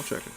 checking.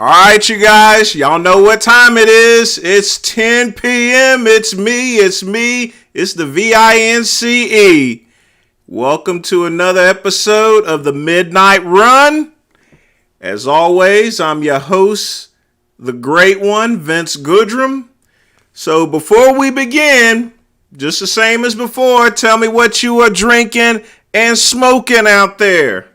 All right, you guys, y'all know what time it is. It's 10 p.m. It's me. It's the VINCE. Welcome to another episode of the Midnight Run. As always, I'm your host, the great one, Vince Goodrum. So before we begin, just the same as before, tell me what you are drinking and smoking out there.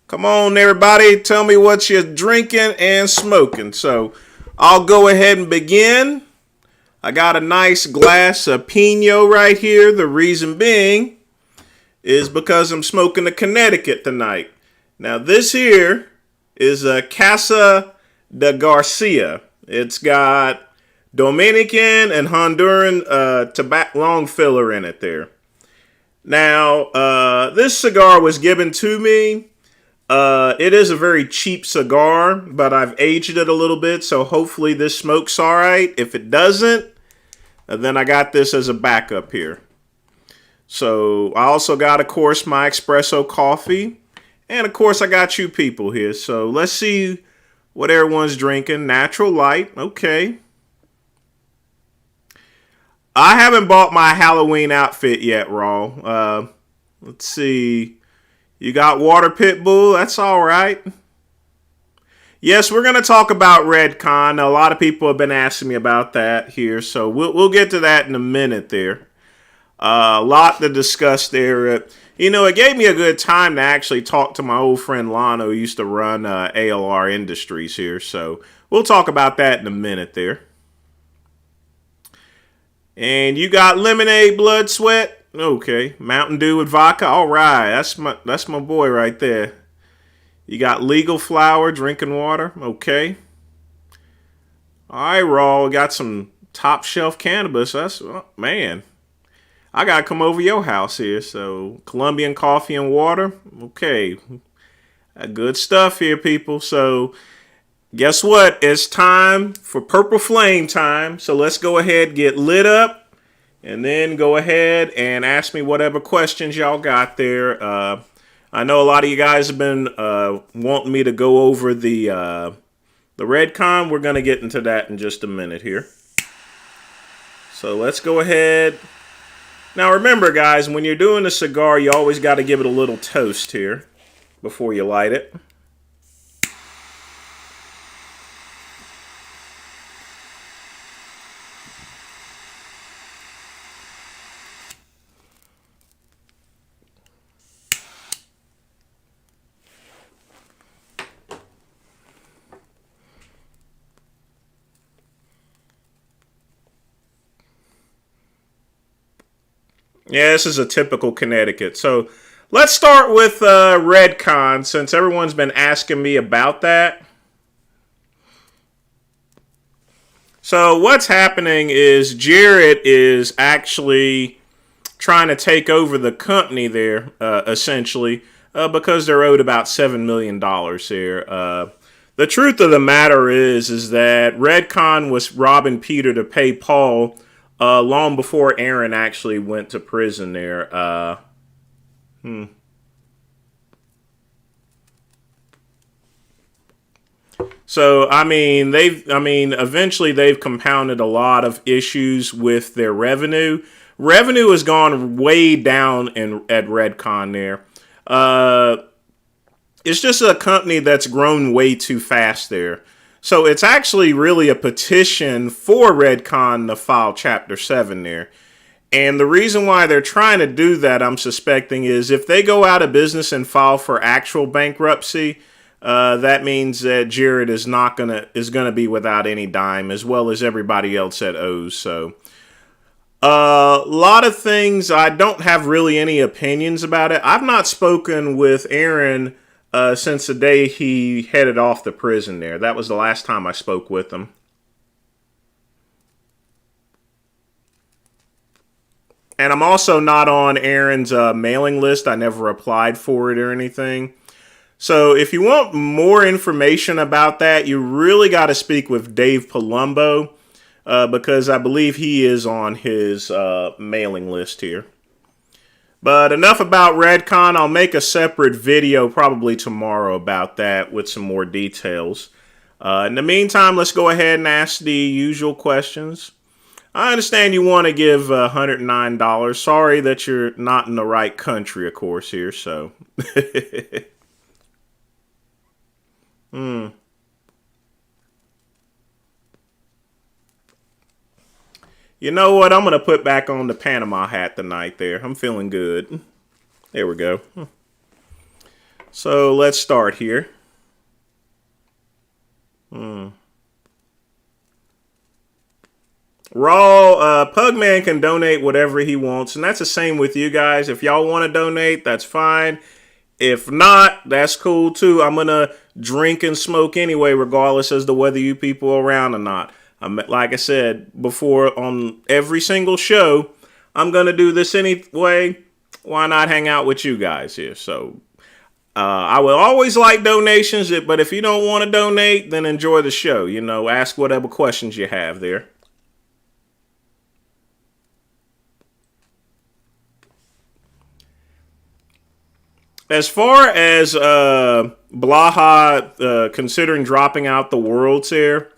Come on, everybody, tell me what you're drinking and smoking. So I'll go ahead and begin. I got a nice glass of Pinot right here. The reason being is because I'm smoking a Connecticut tonight. Now this here is a Casa de Garcia. It's got Dominican and Honduran tobacco long filler in it there. Now, this cigar was given to me. It is a very cheap cigar, but I've aged it a little bit, so hopefully this smokes all right. If it doesn't, then I got this as a backup here. So I also got, of course, my espresso coffee. And, of course, I got you people here. So let's see what everyone's drinking. Natural light. Okay. I haven't bought my Halloween outfit yet, Raw. Let's see. You got Water Pitbull. That's all right. Yes, we're going to talk about Redcon. A lot of people have been asking me about that here. So we'll get to that in a minute there. A lot to discuss there. You know, it gave me a good time to actually talk to my old friend Lano, who used to run ALR Industries here. So we'll talk about that in a minute there. And you got lemonade, blood, sweat. Okay, Mountain Dew with vodka. All right, that's my boy right there. You got legal flour, drinking water. Okay. All right, Raw. Got some top shelf cannabis. That's man. I gotta come over your house here. So Colombian coffee and water. Okay, good stuff here, people. So guess what? It's time for Purple Flame time. So let's go ahead, get lit up, and then go ahead and ask me whatever questions y'all got there. I know a lot of you guys have been wanting me to go over the Redcon. We're going to get into that in just a minute here. So let's go ahead. Now remember, guys, when you're doing a cigar, you always got to give it a little toast here before you light it. Yeah, this is a typical Connecticut. So let's start with Redcon, since everyone's been asking me about that. So what's happening is Jared is actually trying to take over the company there, essentially, because they're owed about $7 million here. The truth of the matter is that Redcon was robbing Peter to pay Paul long before Aaron actually went to prison there. So, eventually they've compounded a lot of issues with their revenue. Revenue has gone way down at Redcon there. It's just a company that's grown way too fast there. So it's actually really a petition for Redcon to file Chapter 7 there. And the reason why they're trying to do that, I'm suspecting, is if they go out of business and file for actual bankruptcy, that means that Jared is gonna be without any dime, as well as everybody else that owes. So a lot of things, I don't have really any opinions about it. I've not spoken with Aaron since the day he headed off the prison there. That was the last time I spoke with him. And I'm also not on Aaron's mailing list. I never applied for it or anything. So if you want more information about that, you really got to speak with Dave Palumbo, because I believe he is on his mailing list here. But enough about Redcon. I'll make a separate video probably tomorrow about that with some more details. In the meantime, let's go ahead and ask the usual questions. I understand you want to give $109. Sorry that you're not in the right country, of course, here, so. You know what? I'm going to put back on the Panama hat tonight there. I'm feeling good. There we go. So let's start here. Raw, Pugman can donate whatever he wants, and that's the same with you guys. If y'all want to donate, that's fine. If not, that's cool too. I'm going to drink and smoke anyway, regardless as to whether you people are around or not. Like I said before on every single show, I'm going to do this anyway. Why not hang out with you guys here? So I will always like donations, but if you don't want to donate, then enjoy the show. You know, ask whatever questions you have there. As far as Blaha considering dropping out the Worlds here,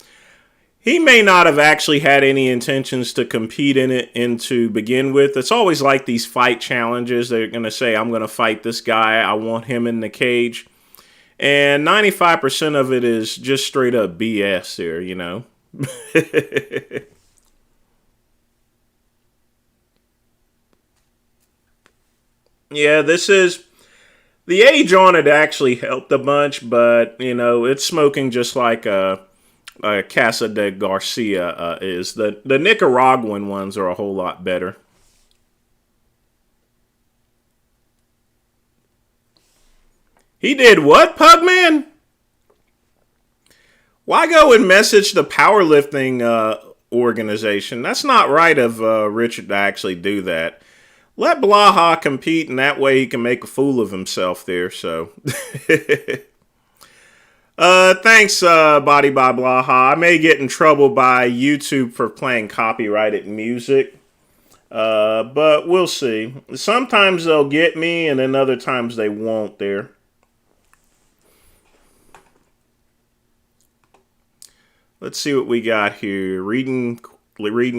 he may not have actually had any intentions to compete in it to begin with. It's always like these fight challenges. They're going to say, I'm going to fight this guy. I want him in the cage. And 95% of it is just straight up BS here, you know. Yeah, this is... The age on it actually helped a bunch, but, you know, it's smoking just like Casa de Garcia is. The Nicaraguan ones are a whole lot better. He did what, Pugman? Why go and message the powerlifting organization? That's not right of Richard to actually do that. Let Blaha compete, and that way he can make a fool of himself there. So, thanks, Body by Blaha. I may get in trouble by YouTube for playing copyrighted music, but we'll see. Sometimes they'll get me, and then other times they won't there. Let's see what we got here. Reading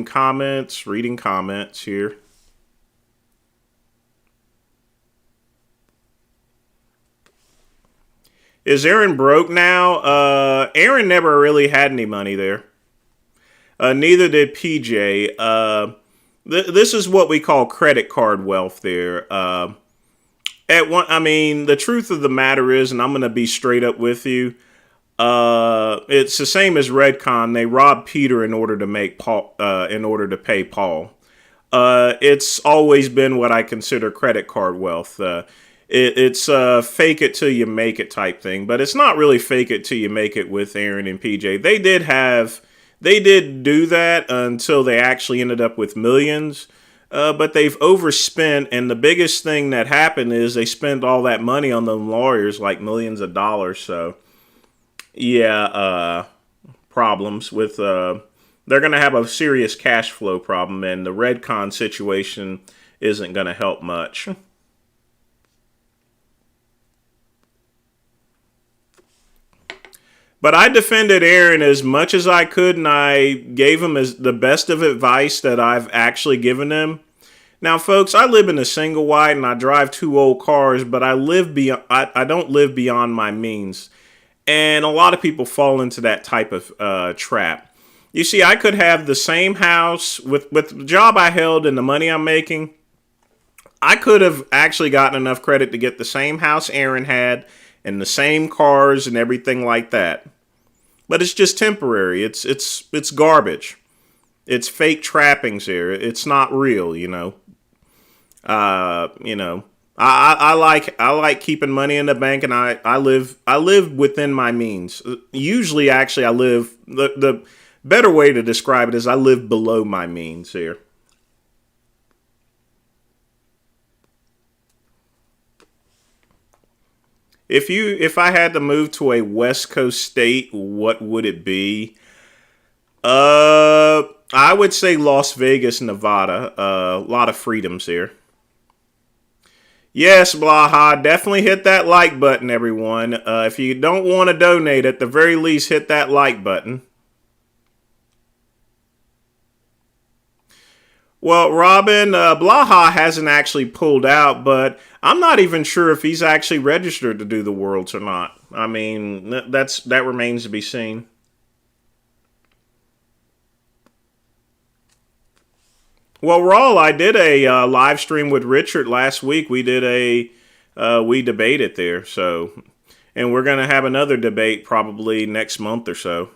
comments here. Is Aaron broke now? Aaron never really had any money there. Neither did PJ. This is what we call credit card wealth there. The truth of the matter is, and I'm going to be straight up with you, it's the same as Redcon. They robbed Peter in order to make Paul, in order to pay Paul. It's always been what I consider credit card wealth. It's fake it till you make it type thing, but it's not really fake it till you make it with Aaron and PJ. They did do that until they actually ended up with millions, but they've overspent, and the biggest thing that happened is they spent all that money on them lawyers, like millions of dollars. So, yeah, problems with, they're going to have a serious cash flow problem, and the Redcon situation isn't going to help much. But I defended Aaron as much as I could, and I gave him the best of advice that I've actually given him. Now, folks, I live in a single wide, and I drive 2 old cars, but I don't live beyond my means. And a lot of people fall into that type of trap. You see, I could have the same house with the job I held and the money I'm making. I could have actually gotten enough credit to get the same house Aaron had and the same cars and everything like that. But it's just temporary. It's garbage. It's fake trappings here. It's not real, you know. I like keeping money in the bank, and I live within my means. Usually, actually, I live the better way to describe it is I live below my means here. If I had to move to a West Coast state, what would it be? I would say Las Vegas, Nevada. A lot of freedoms here. Yes, Blaha, definitely hit that like button, everyone. If you don't want to donate, at the very least, hit that like button. Well, Robin, Blaha hasn't actually pulled out, but I'm not even sure if he's actually registered to do the Worlds or not. I mean, that remains to be seen. Well, Raul, I did a live stream with Richard last week. We did we debated there. So, and we're gonna have another debate probably next month or so.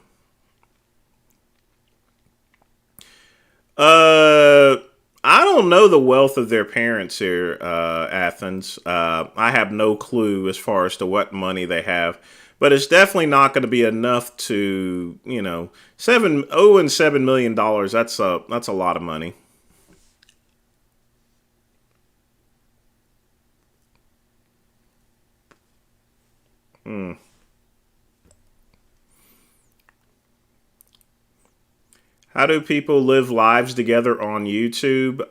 Uh, I don't know the wealth of their parents here, Athens. I have no clue as far as to what money they have, but it's definitely not going to be enough to, owing $7 million. That's a lot of money. Hmm. How do people live lives together on YouTube?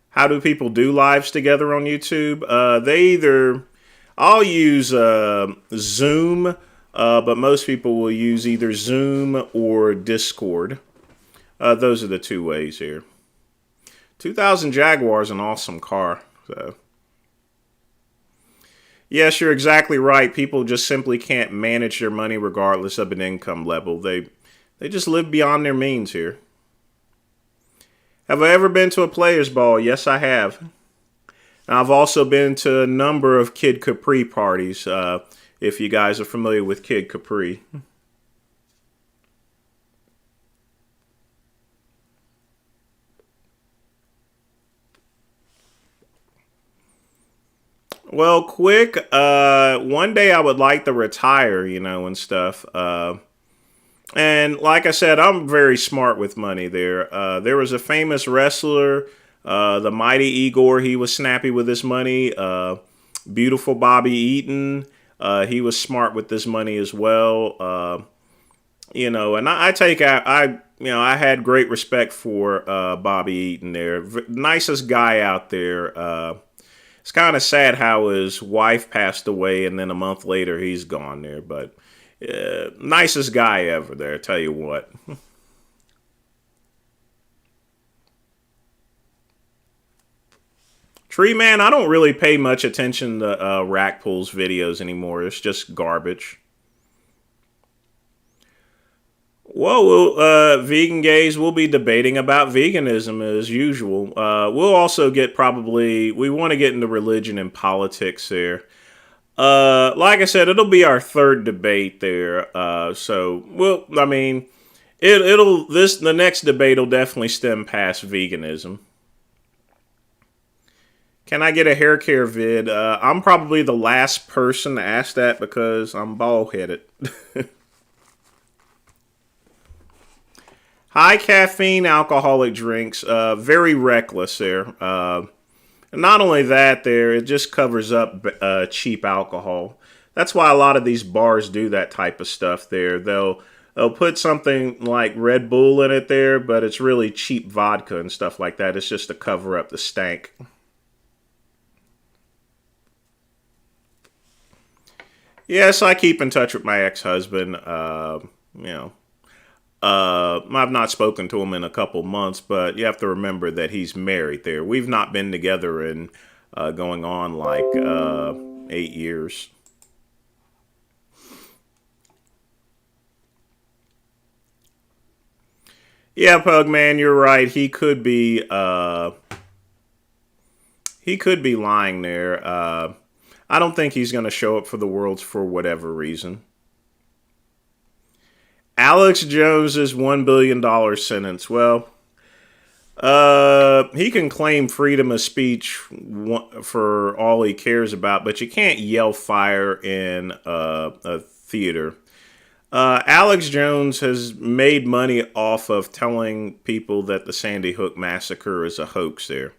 How do people do lives together on YouTube? I'll use Zoom, but most people will use either Zoom or Discord. Those are the two ways here. 2000 Jaguar is an awesome car. So, yes, you're exactly right. People just simply can't manage their money regardless of an income level. They just live beyond their means here. Have I ever been to a players ball? Yes, I have. And I've also been to a number of Kid Capri parties, if you guys are familiar with Kid Capri. Well, quick, one day I would like to retire, and stuff. And like I said, I'm very smart with money there. There was a famous wrestler, the Mighty Igor. He was snappy with his money. Beautiful Bobby Eaton. He was smart with this money as well. And I had great respect for Bobby Eaton there. Nicest guy out there. It's kind of sad how his wife passed away and then a month later he's gone there. But nicest guy ever there, tell you what. Tree Man, I don't really pay much attention to Rack Pool's videos anymore. It's just garbage. Well, vegan gays will be debating about veganism as usual. We'll also we want to get into religion and politics there. Like I said, it'll be our third debate there. The next debate will definitely stem past veganism. Can I get a hair care vid? I'm probably the last person to ask that because I'm bald headed. High caffeine alcoholic drinks, very reckless there. Not only that, it just covers up cheap alcohol. That's why a lot of these bars do that type of stuff there. They'll put something like Red Bull in it there, but it's really cheap vodka and stuff like that. It's just to cover up the stank. Yes, I keep in touch with my ex-husband. You know, I've not spoken to him in a couple months, but you have to remember that he's married there. We've not been together in going on like 8 years. Yeah, Pug Man, you're right. He could be lying there. I don't think he's going to show up for the Worlds for whatever reason. Alex Jones's $1 billion sentence. Well, he can claim freedom of speech for all he cares about, but you can't yell fire in a theater. Alex Jones has made money off of telling people that the Sandy Hook massacre is a hoax there.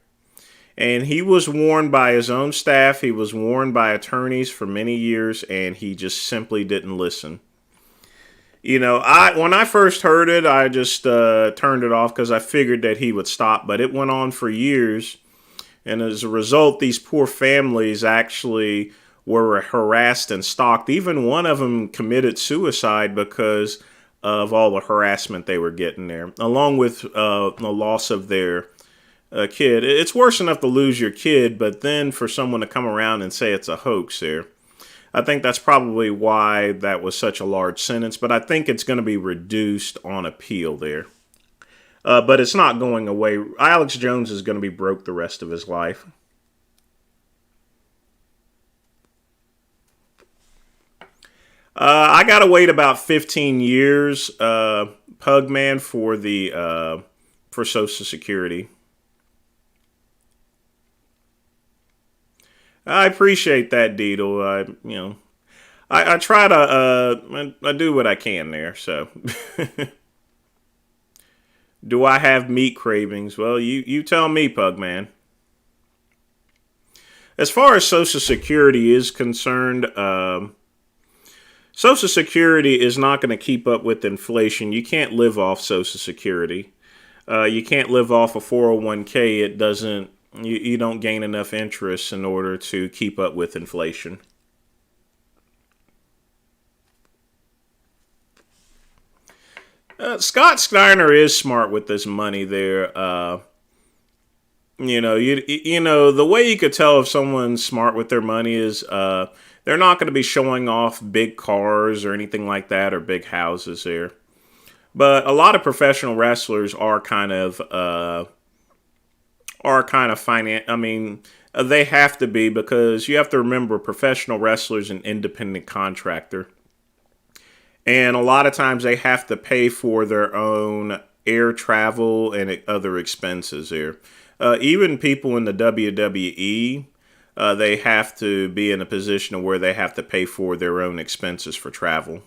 And he was warned by his own staff, he was warned by attorneys for many years, and he just simply didn't listen. When I first heard it, I just turned it off because I figured that he would stop. But it went on for years, and as a result, these poor families actually were harassed and stalked. Even one of them committed suicide because of all the harassment they were getting there, along with the loss of their kid. It's worse enough to lose your kid, but then for someone to come around and say it's a hoax there. I think that's probably why that was such a large sentence, but I think it's going to be reduced on appeal there. But it's not going away. Alex Jones is going to be broke the rest of his life. I gotta wait about 15 years, Pugman, for Social Security. I appreciate that, Deedle. I try to I do what I can there. So, do I have meat cravings? Well, you tell me, Pugman. As far as Social Security is concerned, Social Security is not going to keep up with inflation. You can't live off Social Security. You can't live off a 401k. It doesn't. You don't gain enough interest in order to keep up with inflation. Scott Steiner is smart with this money there. The way you could tell if someone's smart with their money is they're not going to be showing off big cars or anything like that or big houses there. But a lot of professional wrestlers are kind of they have to be, because you have to remember professional wrestlers an independent contractor. And a lot of times they have to pay for their own air travel and other expenses there. Even people in the WWE, they have to be in a position where they have to pay for their own expenses for travel.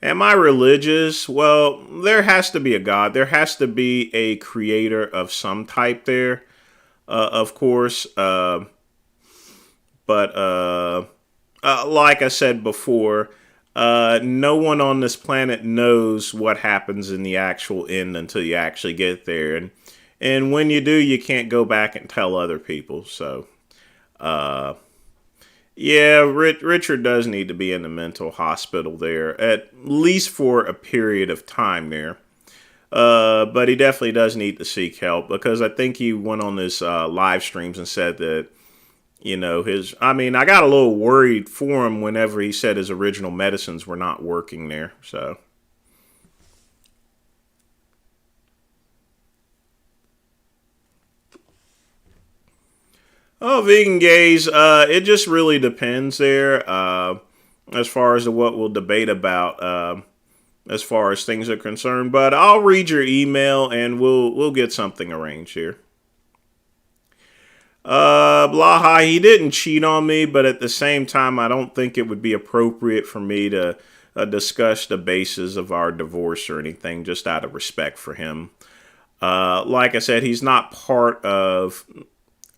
Am I religious? Well, there has to be a God. There has to be a creator of some type there, of course. But like I said before, no one on this planet knows what happens in the actual end until you actually get there. And when you do, you can't go back and tell other people. So, yeah, Richard does need to be in the mental hospital there, at least for a period of time there. But he definitely does need to seek help, because I think he went on his live streams and said that, I got a little worried for him whenever he said his original medicines were not working there. So, oh, vegan gays, it just really depends there, as far as what we'll debate about, as far as things are concerned. But I'll read your email and we'll get something arranged here. Blaha, he didn't cheat on me, but at the same time, I don't think it would be appropriate for me to discuss the basis of our divorce or anything, just out of respect for him. Like I said, he's not part of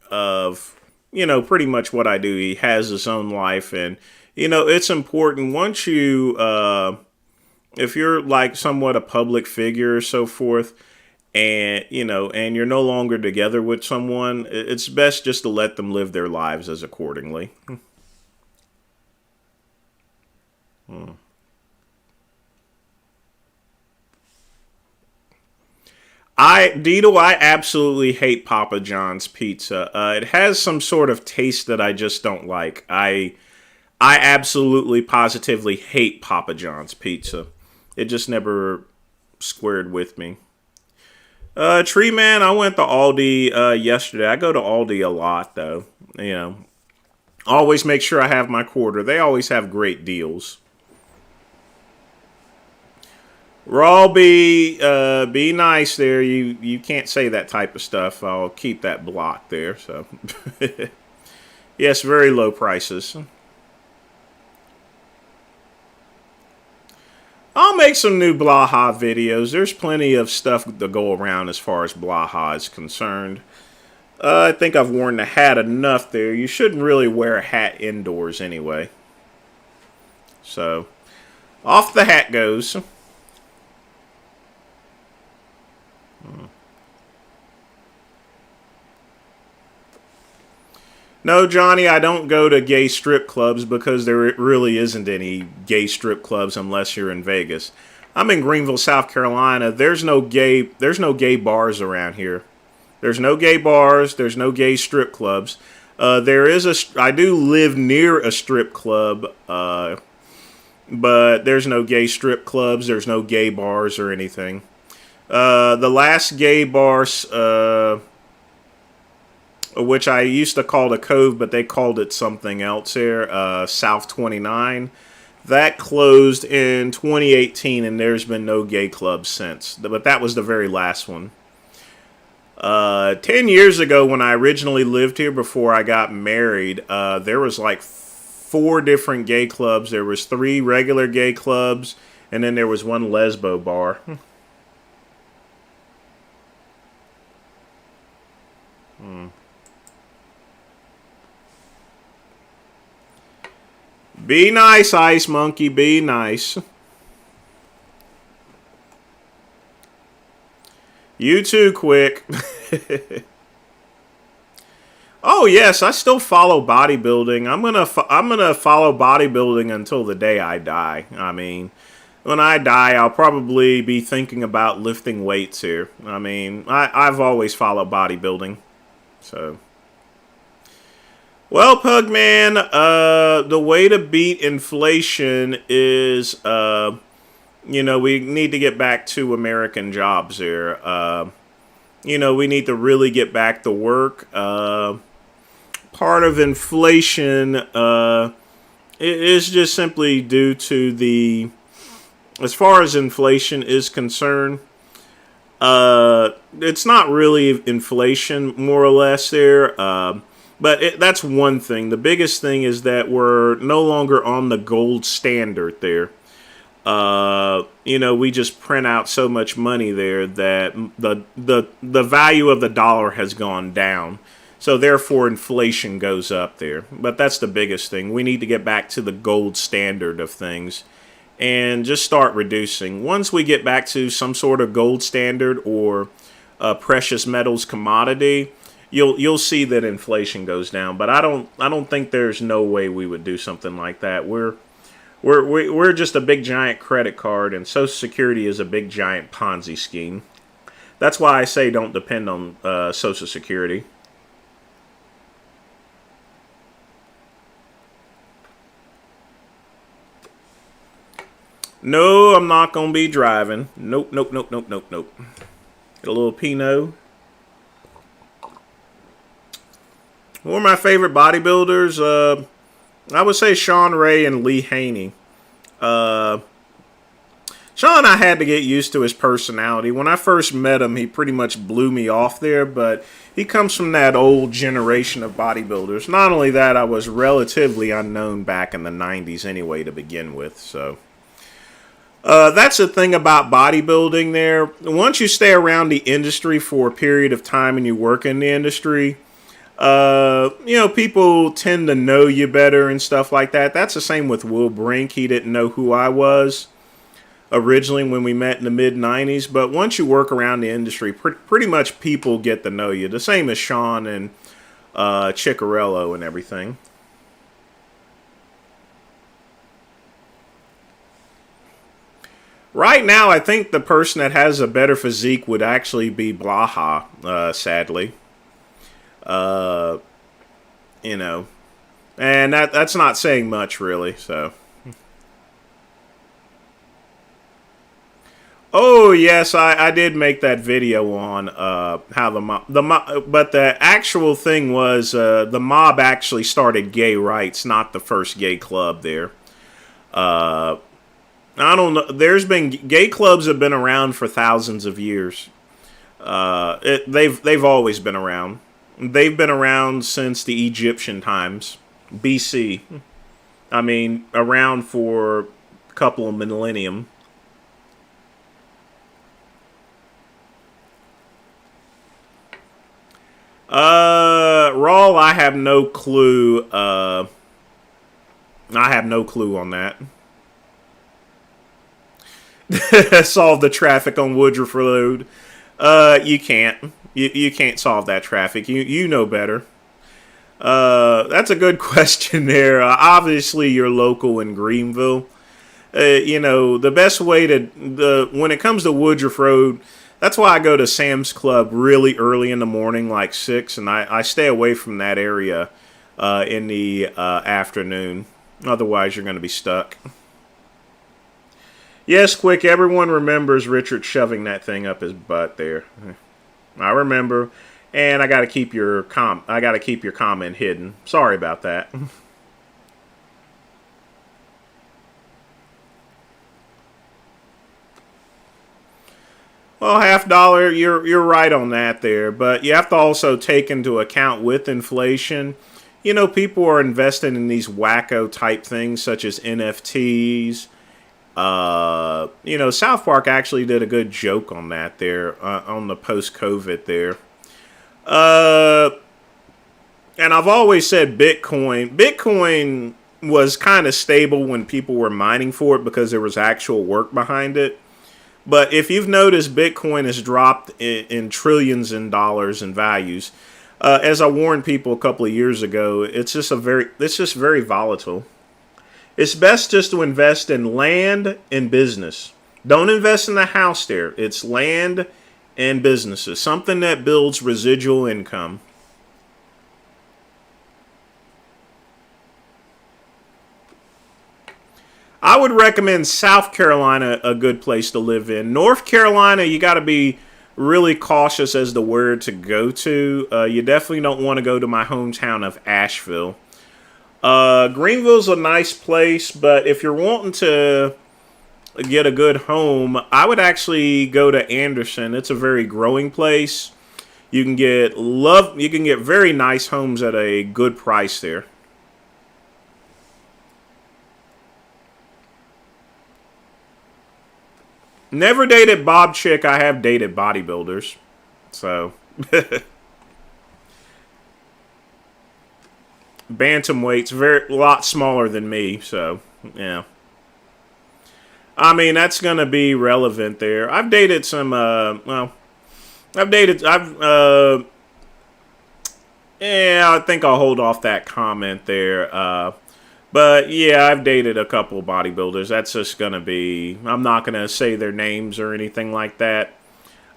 pretty much what I do. He has his own life, and it's important once you if you're like somewhat a public figure or so forth, and and you're no longer together with someone, it's best just to let them live their lives as accordingly. I absolutely hate Papa John's pizza. It has some sort of taste that I just don't like. I absolutely positively hate Papa John's pizza. It just never squared with me. Tree Man, I went to Aldi yesterday. I go to Aldi a lot, though. Always make sure I have my quarter. They always have great deals. Raw, be nice there. You can't say that type of stuff. I'll keep that blocked there. So, yes, very low prices. I'll make some new Blaha videos. There's plenty of stuff to go around as far as Blaha is concerned. I think I've worn the hat enough there. You shouldn't really wear a hat indoors anyway. So, off the hat goes. No, Johnny, I don't go to gay strip clubs because there really isn't any gay strip clubs unless you're in Vegas. I'm in Greenville, South Carolina. There's no gay bars around here. There's no gay bars. There's no gay strip clubs. I do live near a strip club, but there's no gay strip clubs. There's no gay bars or anything. The last gay bar, which I used to call the Cove, but they called it something else here, South 29. That closed in 2018, and there's been no gay clubs since. But that was the very last one. 10 years ago, when I originally lived here before I got married, there was like 4 different gay clubs. There was 3 regular gay clubs, and then there was 1 lesbo bar. Be nice, Ice Monkey, be nice. You too, Quick. Oh yes, I still follow bodybuilding. I'm gonna follow bodybuilding until the day I die. I mean, when I die, I'll probably be thinking about lifting weights here. I mean, I've always followed bodybuilding, so. Well, Pugman, the way to beat inflation is, we need to get back to American jobs here. We need to really get back to work. Part of inflation is just simply due to as far as inflation is concerned, it's not really inflation, more or less, there. But that's one thing. The biggest thing is that we're no longer on the gold standard there. We just print out so much money there that the value of the dollar has gone down. So therefore inflation goes up there. But that's the biggest thing. We need to get back to the gold standard of things and just start reducing. Once we get back to some sort of gold standard or precious metals commodity, you'll see that inflation goes down. But I don't think there's no way we would do something like that. We're just a big giant credit card, and Social Security is a big giant Ponzi scheme. That's why I say don't depend on Social Security. No, I'm not gonna be driving. Nope. Get a little Pinot. One of my favorite bodybuilders, I would say Sean Ray and Lee Haney. Sean, I had to get used to his personality. When I first met him, he pretty much blew me off there, but he comes from that old generation of bodybuilders. Not only that, I was relatively unknown back in the 90s anyway to begin with, so. That's the thing about bodybuilding there. Once you stay around the industry for a period of time and you work in the industry, people tend to know you better and stuff like that. That's the same with Will Brink. He didn't know who I was originally when we met in the mid-90s. But once you work around the industry, pretty much people get to know you. The same as Sean and Ciccarello and everything. Right now, I think the person that has a better physique would actually be Blaha, sadly. And that's not saying much, really, so. Oh, yes, I did make that video on how but the actual thing was the mob actually started gay rights, not the first gay club there. I don't know. Gay clubs have been around for thousands of years. They've always been around. They've been around since the Egyptian times, BC. I mean, around for a couple of millennium. Raw, I have no clue. I have no clue on that. Solve the traffic on Woodruff Road. You can't. You can't solve that traffic. You know better. That's a good question there. Obviously, you're local in Greenville. The best way when it comes to Woodruff Road, that's why I go to Sam's Club really early in the morning, like 6, and I stay away from that area in the afternoon. Otherwise, you're going to be stuck. Yes, quick. Everyone remembers Richard shoving that thing up his butt there. I remember, and I got to keep your comment hidden. Sorry about that. Well, $50, you're right on that there, but you have to also take into account with inflation. You know, people are investing in these wacko type things such as NFTs. You know, South Park actually did a good joke on that there, on the post-COVID there. And I've always said Bitcoin was kind of stable when people were mining for it because there was actual work behind it. But if you've noticed, Bitcoin has dropped in trillions in dollars in values. As I warned people a couple of years ago, it's just very volatile. It's best just to invest in land and business. Don't invest in the house there. It's land and businesses, something that builds residual income. I would recommend South Carolina a good place to live in. North Carolina, you got to be really cautious as to where to go to. You definitely don't want to go to my hometown of Asheville. Greenville's a nice place, but if you're wanting to get a good home, I would actually go to Anderson. It's a very growing place. You can get very nice homes at a good price there. Never dated Bob Chick. I have dated bodybuilders. So. Bantamweight's a lot smaller than me. So, yeah. I mean, that's going to be relevant there. I've dated some, yeah, I think I'll hold off that comment there. But yeah, I've dated a couple of bodybuilders. That's just going to be, I'm not going to say their names or anything like that.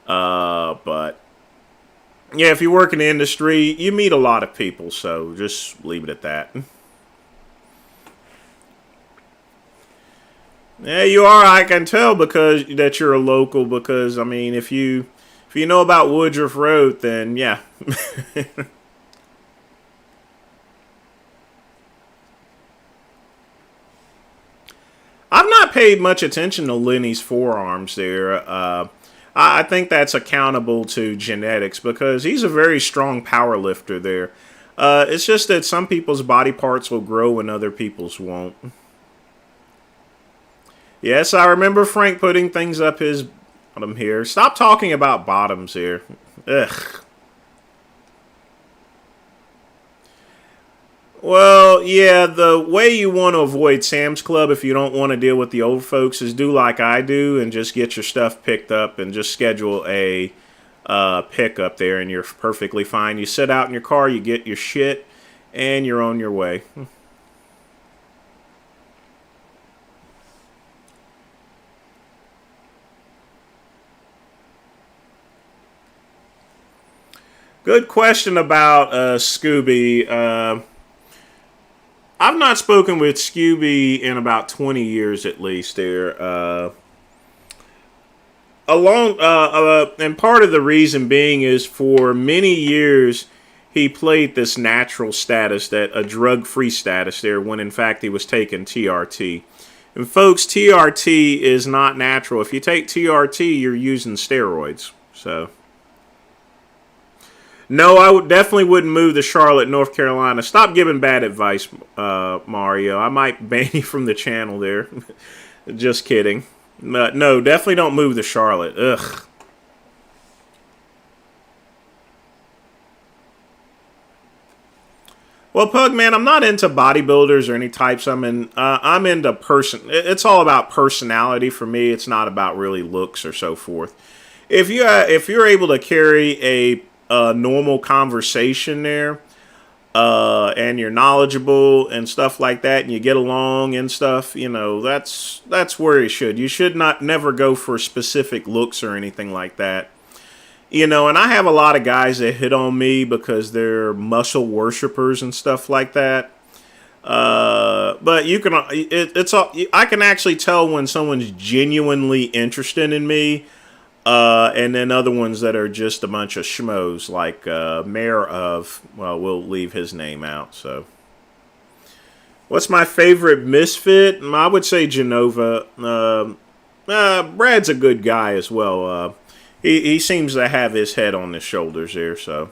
But yeah, if you work in the industry, you meet a lot of people. So just leave it at that. Yeah, you are. I can tell because that you're a local. Because I mean, if you know about Woodruff Road, then yeah. I've not paid much attention to Lenny's forearms there. I think that's accountable to genetics because he's a very strong power lifter there. It's just that some people's body parts will grow and other people's won't. Yes, I remember Frank putting things up his bottom here. Stop talking about bottoms here. Ugh. Well, yeah, the way you want to avoid Sam's Club if you don't want to deal with the old folks is do like I do and just get your stuff picked up and just schedule a pickup there and you're perfectly fine. You sit out in your car, you get your shit, and you're on your way. Good question about Scooby. I've not spoken with Scooby in about 20 years at least there. And part of the reason being is for many years he played this natural status, that a drug-free status there, when in fact he was taking TRT. And folks, TRT is not natural. If you take TRT, you're using steroids. So. No, I definitely wouldn't move to Charlotte, North Carolina. Stop giving bad advice, Mario. I might ban you from the channel there. Just kidding. No, definitely don't move to Charlotte. Ugh. Well, Pug Man, I'm not into bodybuilders or any types. I'm into person. It's all about personality for me. It's not about really looks or so forth. If you're able to carry a normal conversation there, and you're knowledgeable and stuff like that, and you get along and stuff, you know, that's where you should. You should never go for specific looks or anything like that. You know, and I have a lot of guys that hit on me because they're muscle worshipers and stuff like that. But you can, it's all, I can actually tell when someone's genuinely interested in me, and then other ones that are just a bunch of schmoes, like Mayor of, well, we'll leave his name out. So, what's my favorite misfit? I would say Genova. Brad's a good guy as well. He seems to have his head on his shoulders there. So,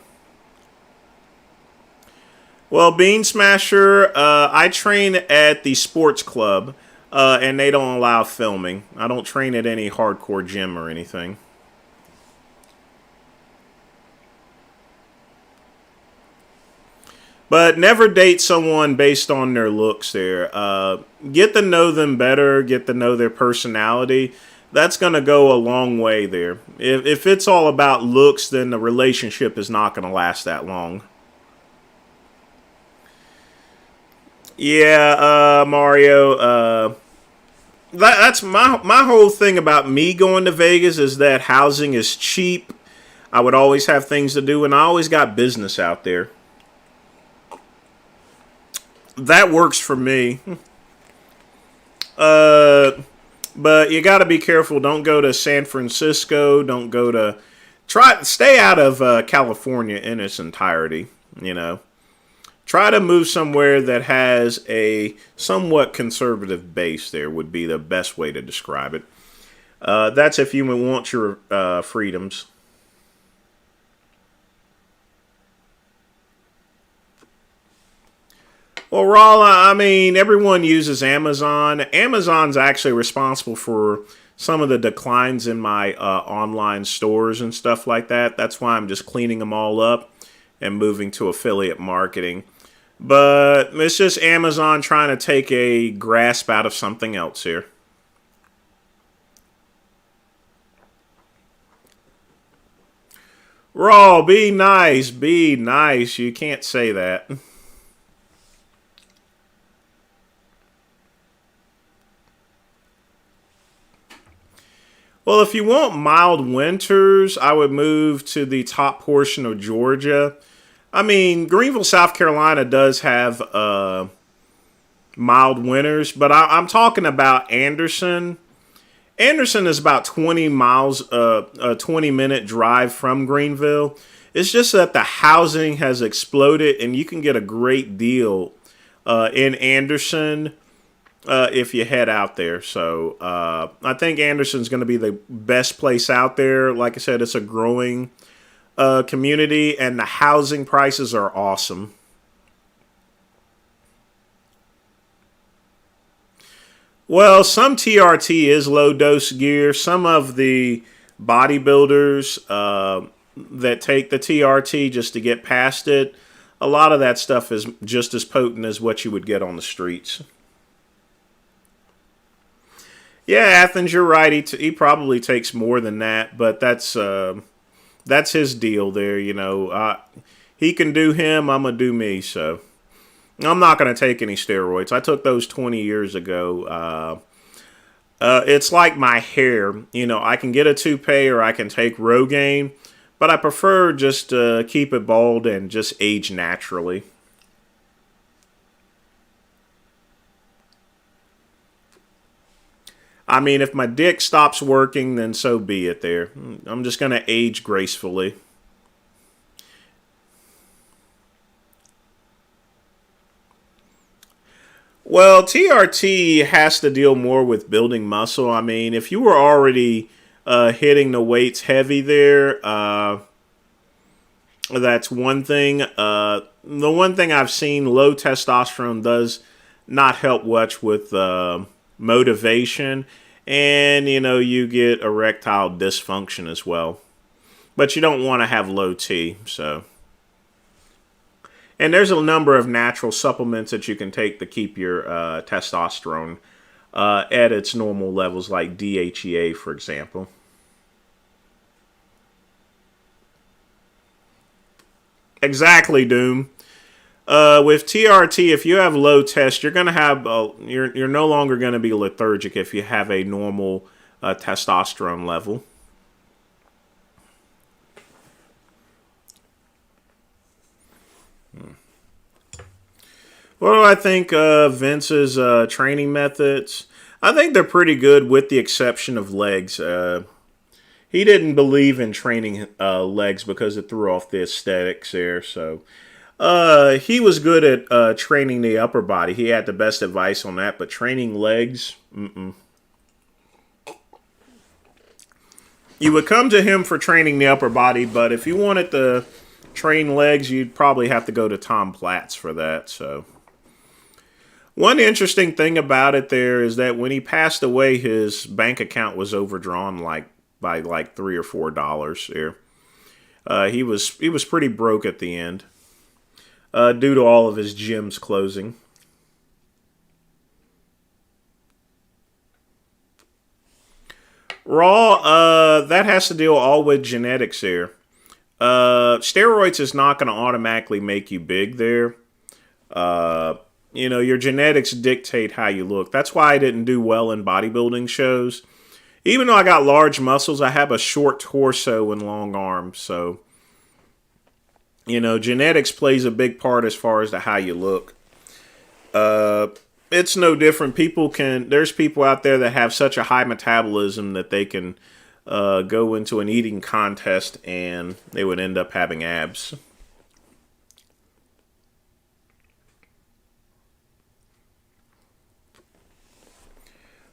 well, Bean Smasher, I train at the sports club, and they don't allow filming. I don't train at any hardcore gym or anything. But never date someone based on their looks there. Get to know them better, get to know their personality. That's going to go a long way there. If it's all about looks, then the relationship is not going to last that long. Yeah, Mario. That's my whole thing about me going to Vegas is that housing is cheap. I would always have things to do, and I always got business out there. That works for me. But you got to be careful. Don't go to San Francisco. Don't go to stay out of California in its entirety. You know, try to move somewhere that has a somewhat conservative base. There would be the best way to describe it. That's if you want your freedoms. Well, Raw, I mean, everyone uses Amazon. Amazon's actually responsible for some of the declines in my online stores and stuff like that. That's why I'm just cleaning them all up and moving to affiliate marketing. But it's just Amazon trying to take a grasp out of something else here. Raw, be nice, be nice. You can't say that. Well, if you want mild winters, I would move to the top portion of Georgia. I mean, Greenville, South Carolina does have mild winters, but I'm talking about Anderson. Anderson is about 20 miles, a 20-minute drive from Greenville. It's just that the housing has exploded, and you can get a great deal in Anderson if you head out there. So I think Anderson's going to be the best place out there. Like I said, it's a growing community, and the housing prices are awesome. Well, some TRT is low dose gear. Some of the bodybuilders that take the TRT just to get past it, a lot of that stuff is just as potent as what you would get on the streets. Yeah, Athens, you're right. He probably takes more than that, but that's his deal there. You know, he can do him. I'm gonna do me. So I'm not gonna take any steroids. I took those 20 years ago. It's like my hair. You know, I can get a toupee or I can take Rogaine, but I prefer just to keep it bald and just age naturally. I mean, if my dick stops working, then so be it there. I'm just going to age gracefully. Well, TRT has to deal more with building muscle. I mean, if you were already hitting the weights heavy there, that's one thing. The one thing I've seen, low testosterone does not help much with motivation, and you know you get erectile dysfunction as well. But you don't want to have low T, so. And there's a number of natural supplements that you can take to keep your testosterone at its normal levels, like DHEA, for example. Exactly, Doom. With TRT, if you have low test, you're gonna have you're no longer gonna be lethargic if you have a normal testosterone level. What do I think of Vince's training methods? I think they're pretty good with the exception of legs. He didn't believe in training legs because it threw off the aesthetics there. So he was good at training the upper body. He had the best advice on that, but training legs, mm-mm. You would come to him for training the upper body, but if you wanted to train legs, you'd probably have to go to Tom Platz for that. So one interesting thing about it there is that when he passed away, his bank account was overdrawn by like $3 or $4 there. He was pretty broke at the end due to all of his gyms closing. Raw, that has to deal all with genetics there. Steroids is not going to automatically make you big there. Your genetics dictate how you look. That's why I didn't do well in bodybuilding shows. Even though I got large muscles, I have a short torso and long arms. So, genetics plays a big part as far as to how you look. It's no different. There's people out there that have such a high metabolism that they can go into an eating contest and they would end up having abs.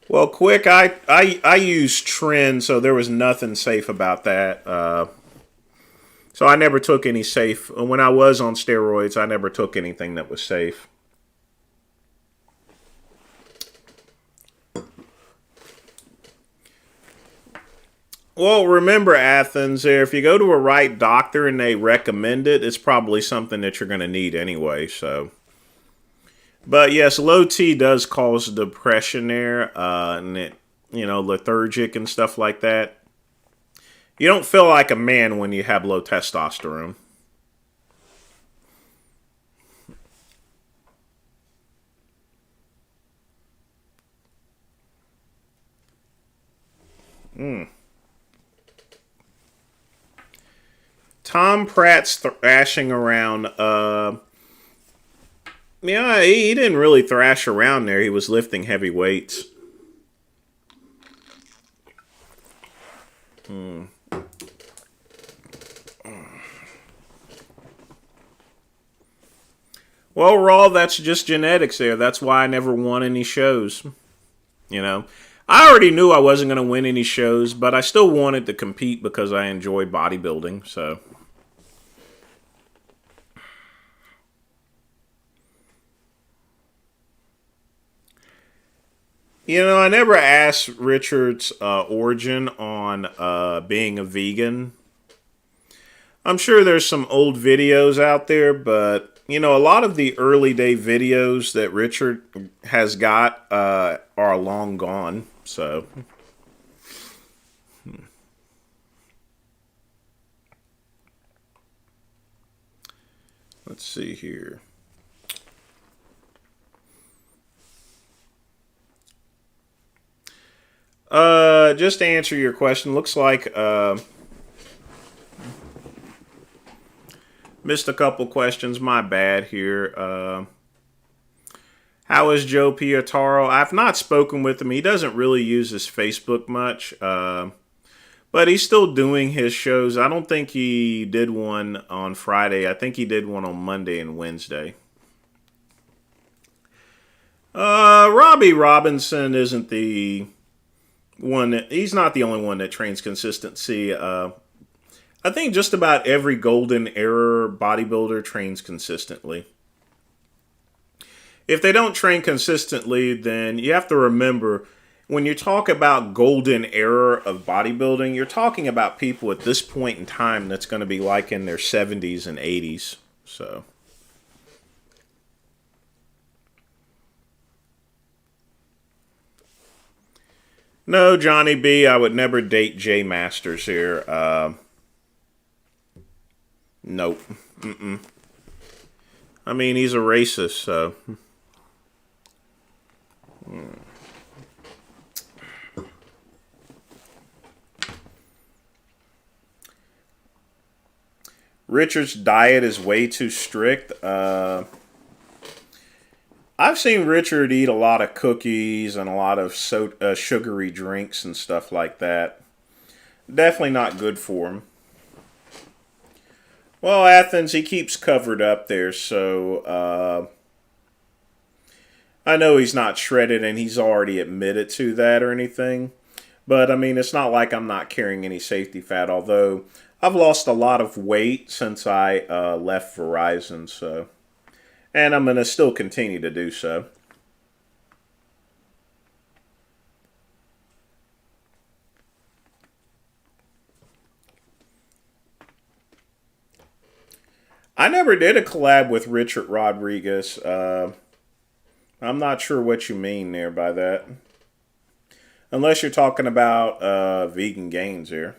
Well, quick, I use Trend, so there was nothing safe about that. So I never took any safe. When I was on steroids, I never took anything that was safe. Well, remember, Athens, there, if you go to a right doctor and they recommend it, it's probably something that you're going to need anyway. So, but yes, low T does cause depression there, and it, lethargic and stuff like that. You don't feel like a man when you have low testosterone. Tom Pratt's thrashing around. Yeah, he didn't really thrash around there. He was lifting heavy weights. Well, Raw, that's just genetics there. That's why I never won any shows. I already knew I wasn't going to win any shows, but I still wanted to compete because I enjoy bodybuilding. So, I never asked Richard's origin on being a vegan. I'm sure there's some old videos out there, but a lot of the early day videos that Richard has got are long gone. So, let's see here. Just to answer your question, looks like missed a couple questions. My bad here. How is Joe Pietaro? I've not spoken with him. He doesn't really use his Facebook much, but he's still doing his shows. I don't think he did one on Friday. I think he did one on Monday and Wednesday. Robbie Robinson isn't the one. He's not the only one that trains consistency. I think just about every golden era bodybuilder trains consistently. If they don't train consistently, then you have to remember when you talk about golden era of bodybuilding, you're talking about people at this point in time that's going to be like in their 70s and 80s. So, no, Johnny B, I would never date Jay Masters here. Nope. Mm-mm. I mean, he's a racist, so. Richard's diet is way too strict. I've seen Richard eat a lot of cookies and a lot of sugary drinks and stuff like that. Definitely not good for him. Well, Athens, he keeps covered up there, so I know he's not shredded and he's already admitted to that or anything. But I mean, it's not like I'm not carrying any safety fat, although I've lost a lot of weight since I left Verizon, so. And I'm going to still continue to do so. I never did a collab with Richard Rodriguez. I'm not sure what you mean there by that. Unless you're talking about vegan gains here.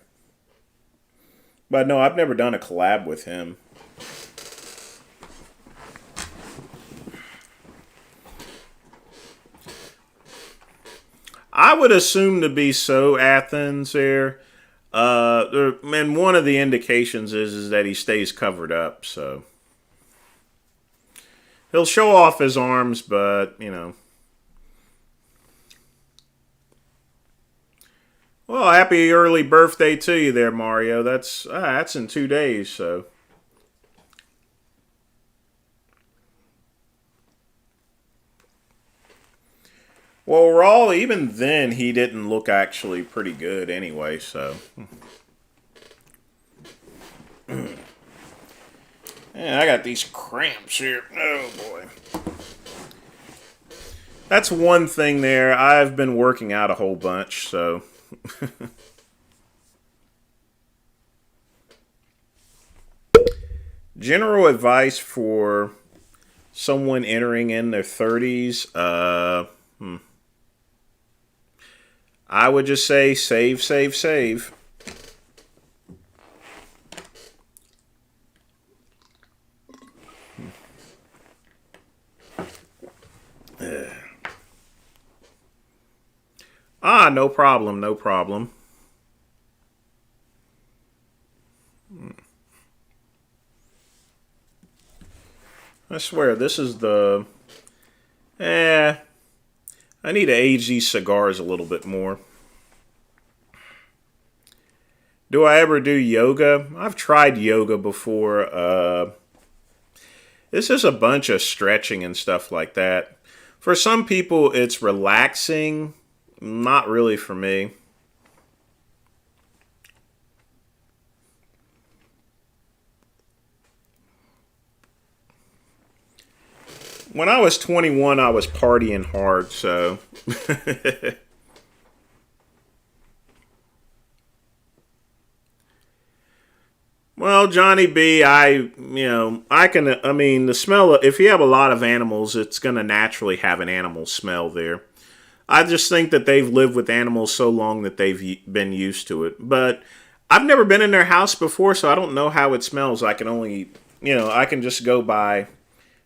But no, I've never done a collab with him. I would assume to be so, Athens there. And one of the indications is that he stays covered up, so. He'll show off his arms, but, you know. Well, happy early birthday to you there, Mario. That's in 2 days, so. Well, Raw, even then, he didn't look actually pretty good anyway, so. Yeah, I got these cramps here. Oh, boy. That's one thing there. I've been working out a whole bunch, so. General advice for someone entering in their 30s. I would just say save, save, save. No problem, no problem. I swear, this is the... I need to age these cigars a little bit more. Do I ever do yoga? I've tried yoga before. This is a bunch of stretching and stuff like that. For some people, it's relaxing. Not really for me. When I was 21, I was partying hard, so. Well, Johnny B, I mean, the smell, if you have a lot of animals, it's going to naturally have an animal smell there. I just think that they've lived with animals so long that they've been used to it. But I've never been in their house before, so I don't know how it smells. I can only, I can just go by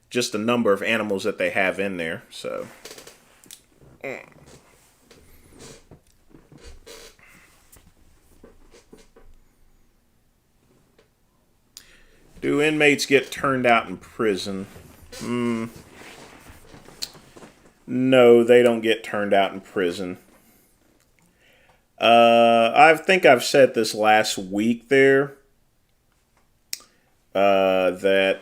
just the number of animals that they have in there, so. Do inmates get turned out in prison? No, they don't get turned out in prison. I think I've said this last week there. That...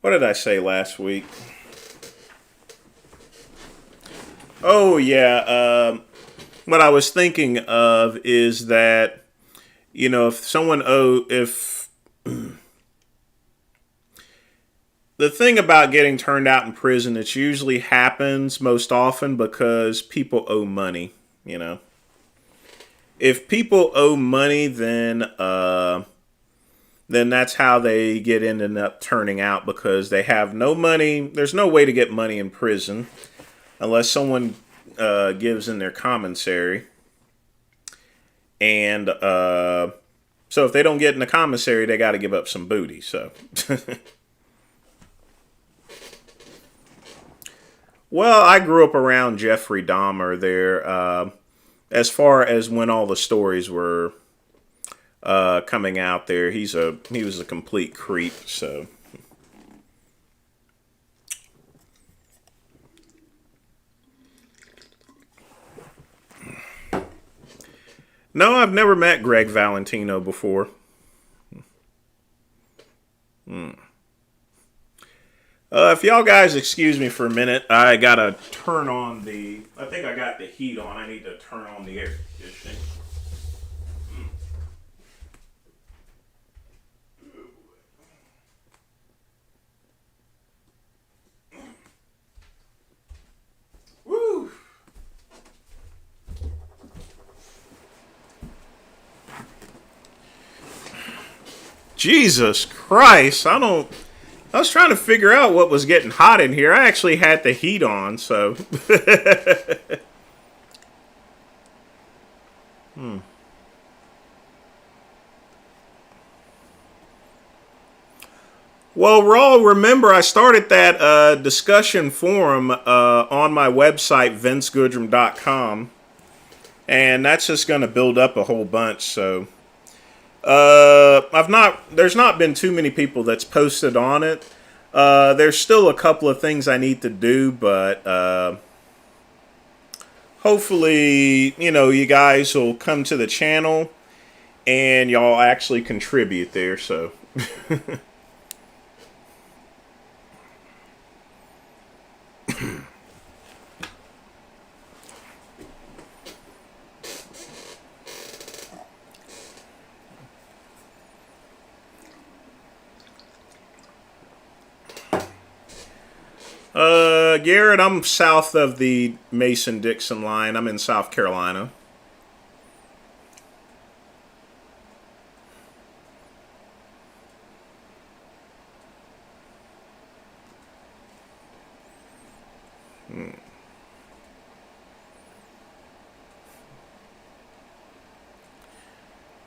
what did I say last week? Oh, yeah. What I was thinking of is that, if the thing about getting turned out in prison, it usually happens most often because people owe money, If people owe money, then that's how they ended up turning out, because they have no money. There's no way to get money in prison unless someone gives in their commissary. And so if they don't get in the commissary, they got to give up some booty. So, well, I grew up around Jeffrey Dahmer there. As far as when all the stories were coming out there, he was a complete creep. So, No, I've never met Greg Valentino before. If y'all guys excuse me for a minute, I gotta turn on the. I think I got the heat on. I need to turn on the air conditioning. Woo! Jesus Christ! I was trying to figure out what was getting hot in here. I actually had the heat on, so. Well, Raw, remember I started that discussion forum on my website, vincegoodrum.com, and that's just going to build up a whole bunch. So, there's not been too many people that's posted on it. There's still a couple of things I need to do, but hopefully, you guys will come to the channel and y'all actually contribute there. So. Garrett, I'm south of the Mason-Dixon line. I'm in South Carolina.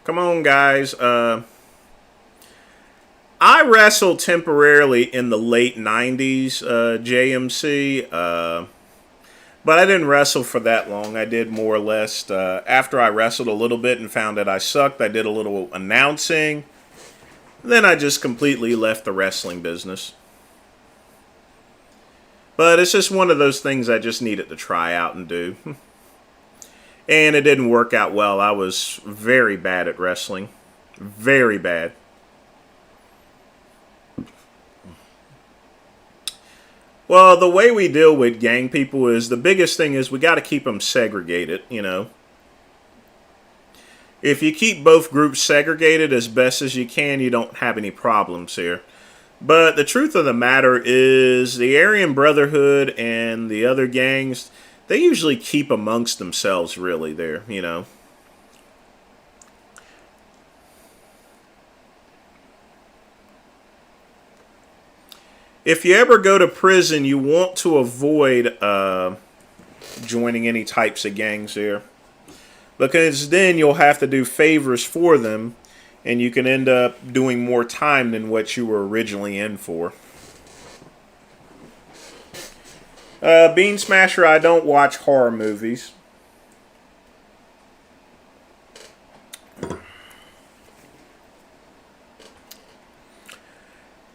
Come on, guys. I wrestled temporarily in the late 90s, JMC, but I didn't wrestle for that long. I did more or less, after I wrestled a little bit and found that I sucked, I did a little announcing. Then I just completely left the wrestling business. But it's just one of those things I just needed to try out and do. And it didn't work out well. I was very bad at wrestling. Very bad. Well, the way we deal with gang people is the biggest thing is we got to keep them segregated, If you keep both groups segregated as best as you can, you don't have any problems here. But the truth of the matter is the Aryan Brotherhood and the other gangs, they usually keep amongst themselves really there, If you ever go to prison, you want to avoid joining any types of gangs there. Because then you'll have to do favors for them, and you can end up doing more time than what you were originally in for. Bean Smasher, I don't watch horror movies.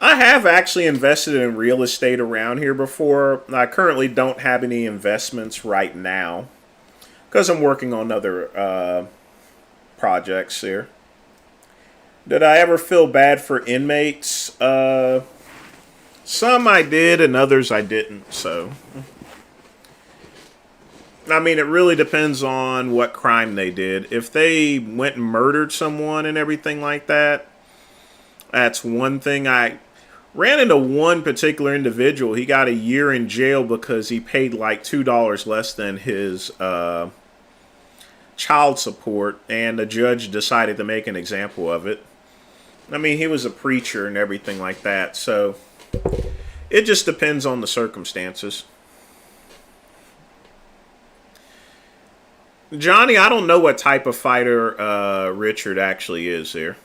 I have actually invested in real estate around here before. I currently don't have any investments right now because I'm working on other projects here. Did I ever feel bad for inmates? Some I did and others I didn't. So, I mean, it really depends on what crime they did. If they went and murdered someone and everything like that, that's one thing. I ran into one particular individual. He got a year in jail because he paid like $2 less than his child support, and the judge decided to make an example of it. I mean, he was a preacher and everything like that, so it just depends on the circumstances. Johnny, I don't know what type of fighter Richard actually is here.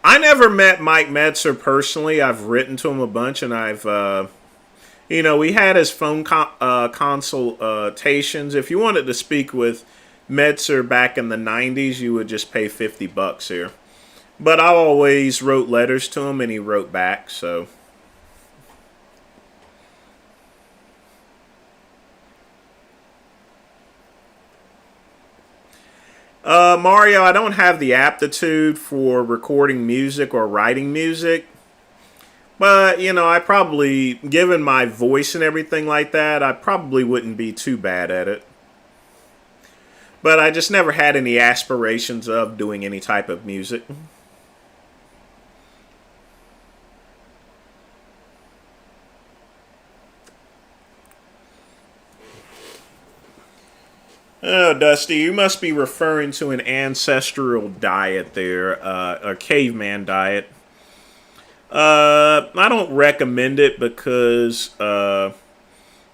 I never met Mike Metzer personally. I've written to him a bunch, and I've, we had his phone consultations. If you wanted to speak with Metzer back in the 90s, you would just pay $50 here. But I always wrote letters to him, and he wrote back, so. Mario, I don't have the aptitude for recording music or writing music. But, I probably, given my voice and everything like that, I probably wouldn't be too bad at it. But I just never had any aspirations of doing any type of music. Oh, Dusty, you must be referring to an ancestral diet there, a caveman diet. I don't recommend it because,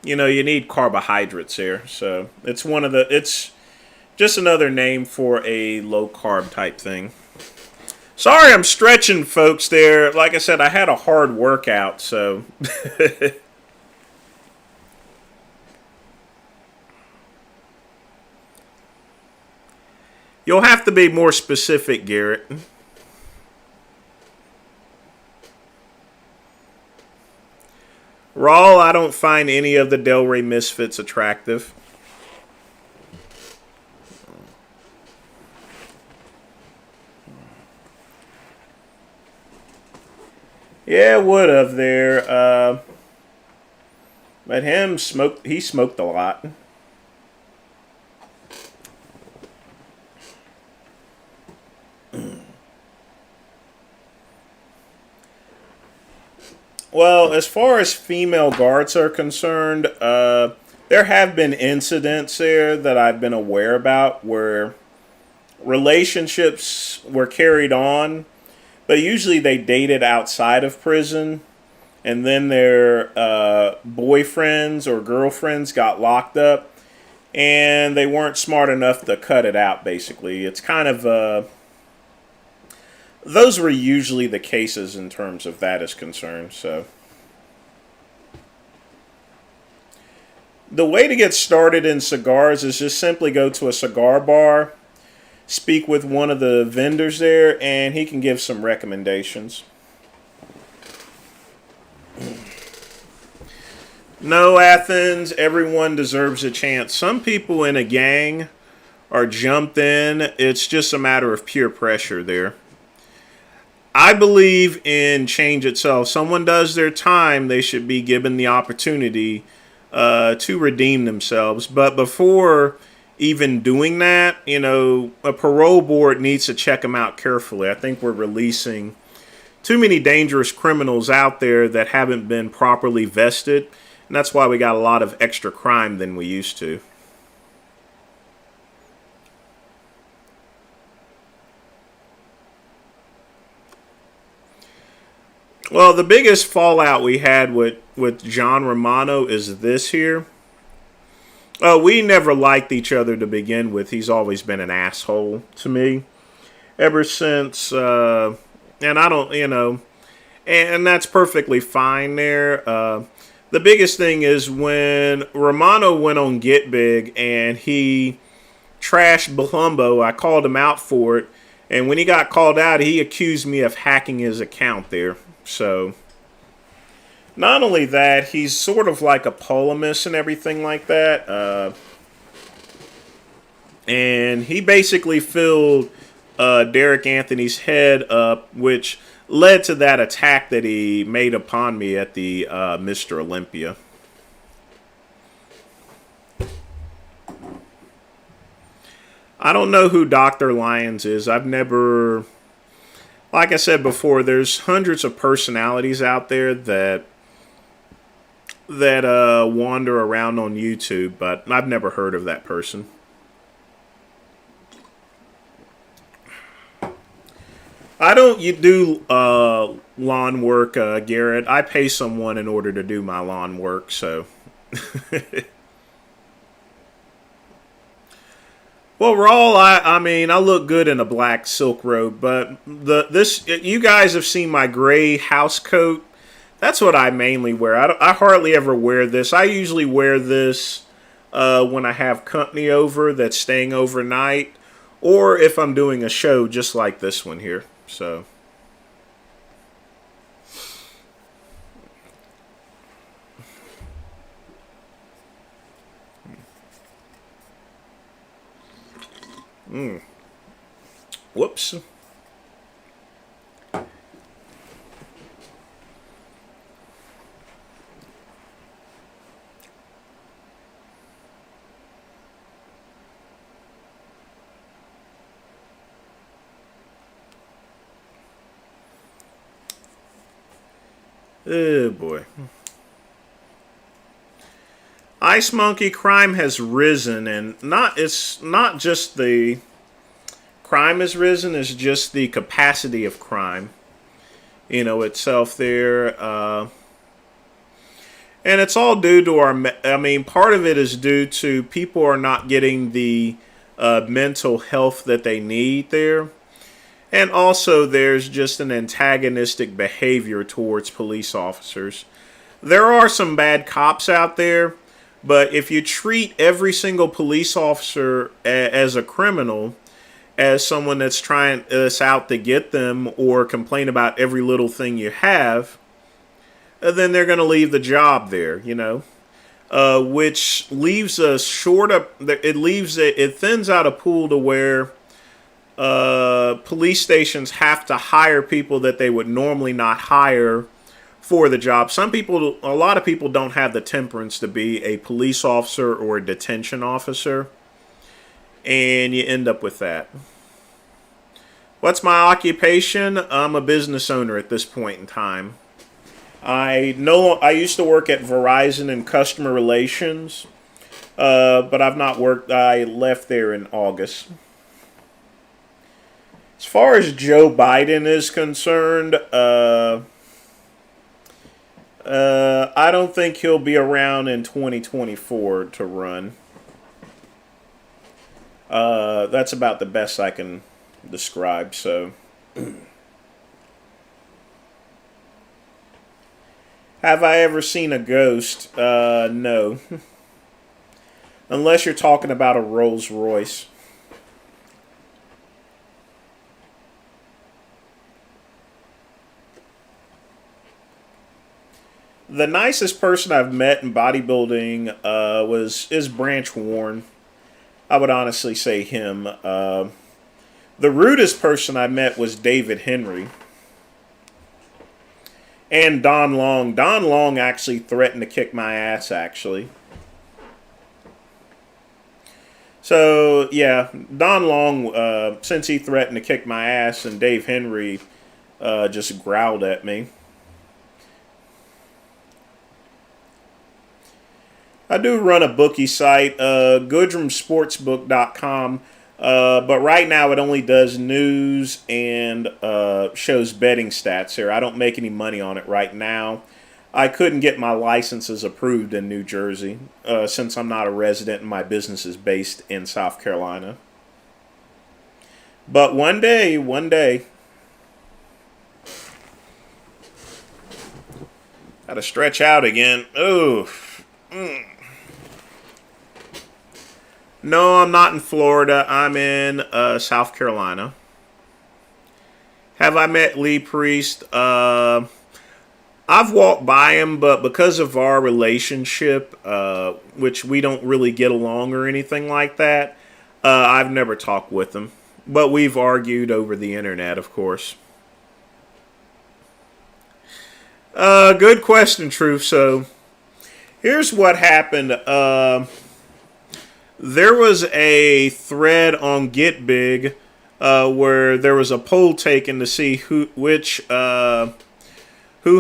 you need carbohydrates there. So it's just another name for a low carb type thing. Sorry, I'm stretching, folks. There, like I said, I had a hard workout, so you'll have to be more specific, Garrett. Raw, I don't find any of the Del Rey Misfits attractive. Yeah, would have there. But he smoked a lot. Well, as far as female guards are concerned, there have been incidents there that I've been aware about where relationships were carried on, but usually they dated outside of prison, and then their boyfriends or girlfriends got locked up, and they weren't smart enough to cut it out, basically. It's kind of. Those were usually the cases in terms of that is concerned, so. The way to get started in cigars is just simply go to a cigar bar, speak with one of the vendors there, and he can give some recommendations. No, Athens, everyone deserves a chance. Some people in a gang are jumped in. It's just a matter of pure pressure there. I believe in change itself. Someone does their time, they should be given the opportunity to redeem themselves. But before even doing that, a parole board needs to check them out carefully. I think we're releasing too many dangerous criminals out there that haven't been properly vested. And that's why we got a lot of extra crime than we used to. Well, the biggest fallout we had with John Romano is this here. We never liked each other to begin with. He's always been an asshole to me. Ever since, and I don't, and that's perfectly fine there. The biggest thing is when Romano went on Get Big and he trashed Balumbo, I called him out for it. And when he got called out, he accused me of hacking his account there. So, not only that, he's sort of like a polemist and everything like that. And he basically filled Derek Anthony's head up, which led to that attack that he made upon me at the Mr. Olympia. I don't know who Dr. Lyons is. I've never... Like I said before, there's hundreds of personalities out there that wander around on YouTube, but I've never heard of that person. I don't do lawn work, Garrett. I pay someone in order to do my lawn work, so... Well, Raul, I look good in a black silk robe, but you guys have seen my gray house coat. That's what I mainly wear. I hardly ever wear this. I usually wear this when I have company over that's staying overnight, or if I'm doing a show just like this one here. So. Whoops. Oh boy. Ice Monkey, crime has risen, and it's not just the crime has risen, it's just the capacity of crime, itself there. And it's all due to part of it is due to people are not getting the mental health that they need there. And also, there's just an antagonistic behavior towards police officers. There are some bad cops out there, but if you treat every single police officer as a criminal, as someone that's out to get them or complain about every little thing you have, then they're going to leave the job there, which leaves us short of. It thins out a pool to where police stations have to hire people that they would normally not hire for the job. A lot of people don't have the temperance to be a police officer or a detention officer, and you end up with that. What's my occupation? I'm a business owner at this point in time. I used to work at Verizon in customer relations, but I've not worked. I left there in August. As far as Joe Biden is concerned, I don't think he'll be around in 2024 to run. That's about the best I can describe. So, have I ever seen a ghost? No. Unless you're talking about a Rolls Royce. The nicest person I've met in bodybuilding is Branch Warren. I would honestly say him. The rudest person I met was David Henry. And Don Long. Don Long actually threatened to kick my ass, actually. So, yeah, Don Long, since he threatened to kick my ass, and Dave Henry just growled at me. I do run a bookie site, GoodrumSportsbook.com, but right now it only does news and shows betting stats here. I don't make any money on it right now. I couldn't get my licenses approved in New Jersey since I'm not a resident and my business is based in South Carolina. But one day. Gotta stretch out again. Oof. No, I'm not in Florida. I'm in South Carolina. Have I met Lee Priest? I've walked by him, but because of our relationship, which we don't really get along or anything like that, I've never talked with him. But we've argued over the internet, of course. Good question, Truth. So, here's what happened. There was a thread on Get Big where there was a poll taken to see who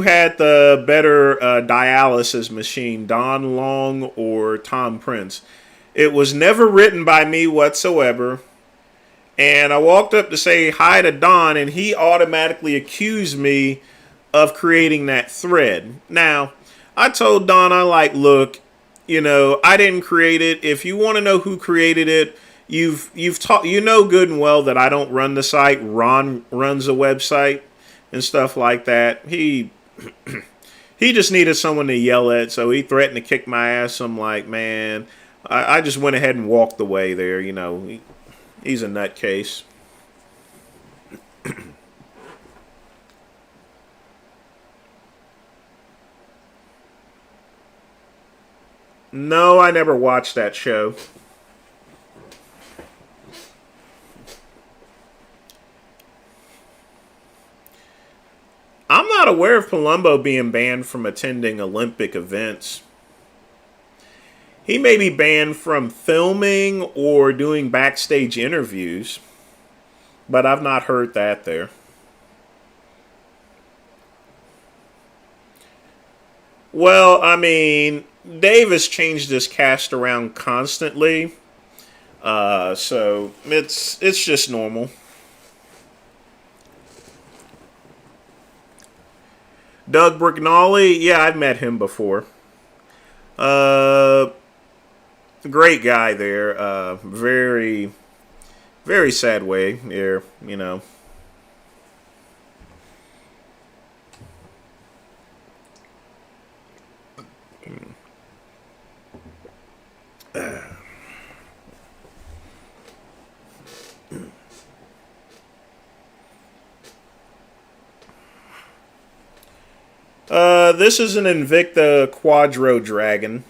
had the better dialysis machine, Don Long or Tom Prince. It was never written by me whatsoever. And I walked up to say hi to Don, and he automatically accused me of creating that thread. Now, I told Don, look, I didn't create it. If you want to know who created it, you've taught, good and well that I don't run the site. Ron runs a website and stuff like that. He just needed someone to yell at, so he threatened to kick my ass. I'm like, man, I just went ahead and walked away there. He's a nutcase. No, I never watched that show. not aware of Palumbo being banned from attending Olympic events. He may be banned from filming or doing backstage interviews, but I've not heard that there. Well, I mean, Dave has changed his cast around constantly, so it's just normal. Doug Brignoli, yeah, I've met him before. Uh, Great guy there. Very, very sad way there, you know. This is an Invicta Quadro Dragon.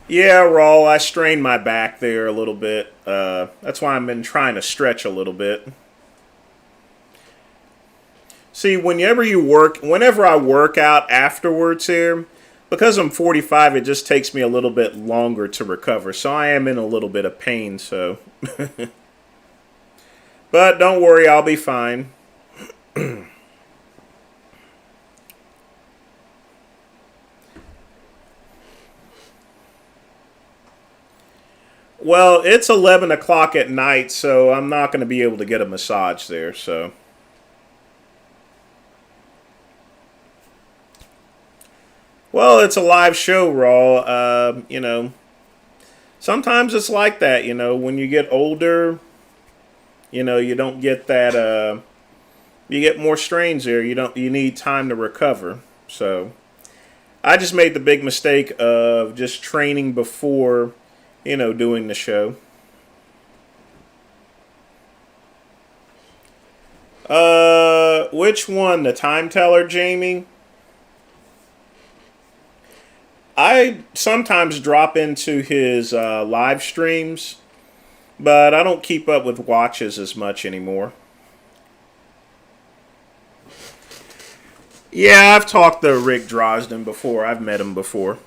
Yeah, Rawl, I strained my back there a little bit. That's why I've been trying to stretch a little bit. See, whenever I work out afterwards here, because I'm 45, it just takes me a little bit longer to recover. So I am in a little bit of pain, so. But don't worry, I'll be fine. Well, it's 11 o'clock at night, so I'm not going to be able to get a massage there, so. Well, it's a live show, Raw. You know, sometimes it's like that, you know, when you get older, you know, you don't get that, you get more strains there. You need time to recover. So, I just made the big mistake of just training before, you know, doing the show. Which one? The time teller, Jamie? I sometimes drop into his live streams, but I don't keep up with watches as much anymore. Yeah, I've talked to Rick Drosden before. I've met him before.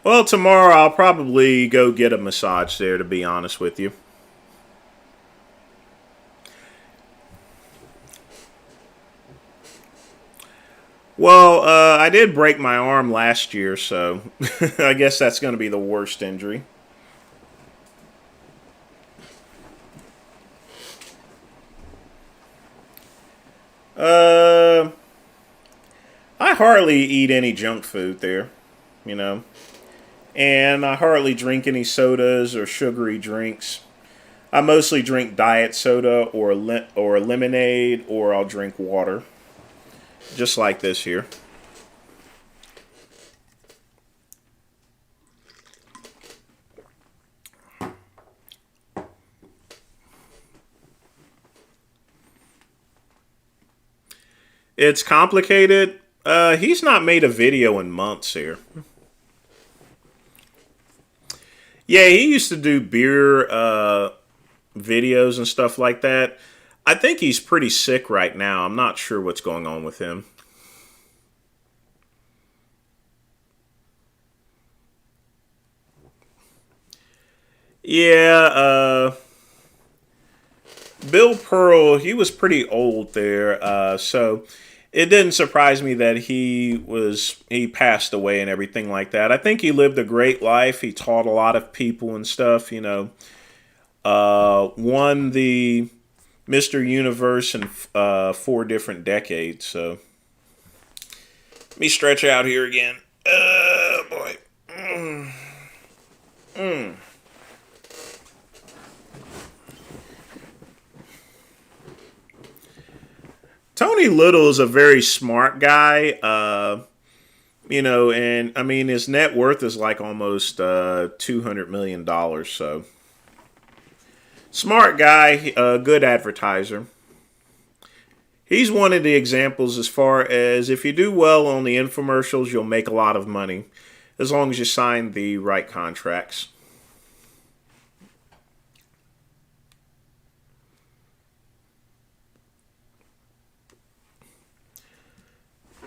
Well, tomorrow I'll probably go get a massage there, to be honest with you. Well, I did break my arm last year, so I guess that's going to be the worst injury. Uh, I hardly eat any junk food there, you know, and I hardly drink any sodas or sugary drinks. I mostly drink diet soda or lemonade, or I'll drink water, just like this here. It's complicated. He's not made a video in months here. Yeah, he used to do beer videos and stuff like that. I think he's pretty sick right now. I'm not sure what's going on with him. Yeah, Bill Pearl, he was pretty old there, so it didn't surprise me that he passed away and everything like that. I think he lived a great life. He taught a lot of people and stuff. You know, won the Mr. Universe in 4 different decades. So let me stretch out here again. Oh boy. Mm. Mm. Tony Little is a very smart guy, you know, and I mean his net worth is like almost $200 million. So smart guy, good advertiser. he's one of the examples as far as if you do well on the infomercials, you'll make a lot of money as long as you sign the right contracts.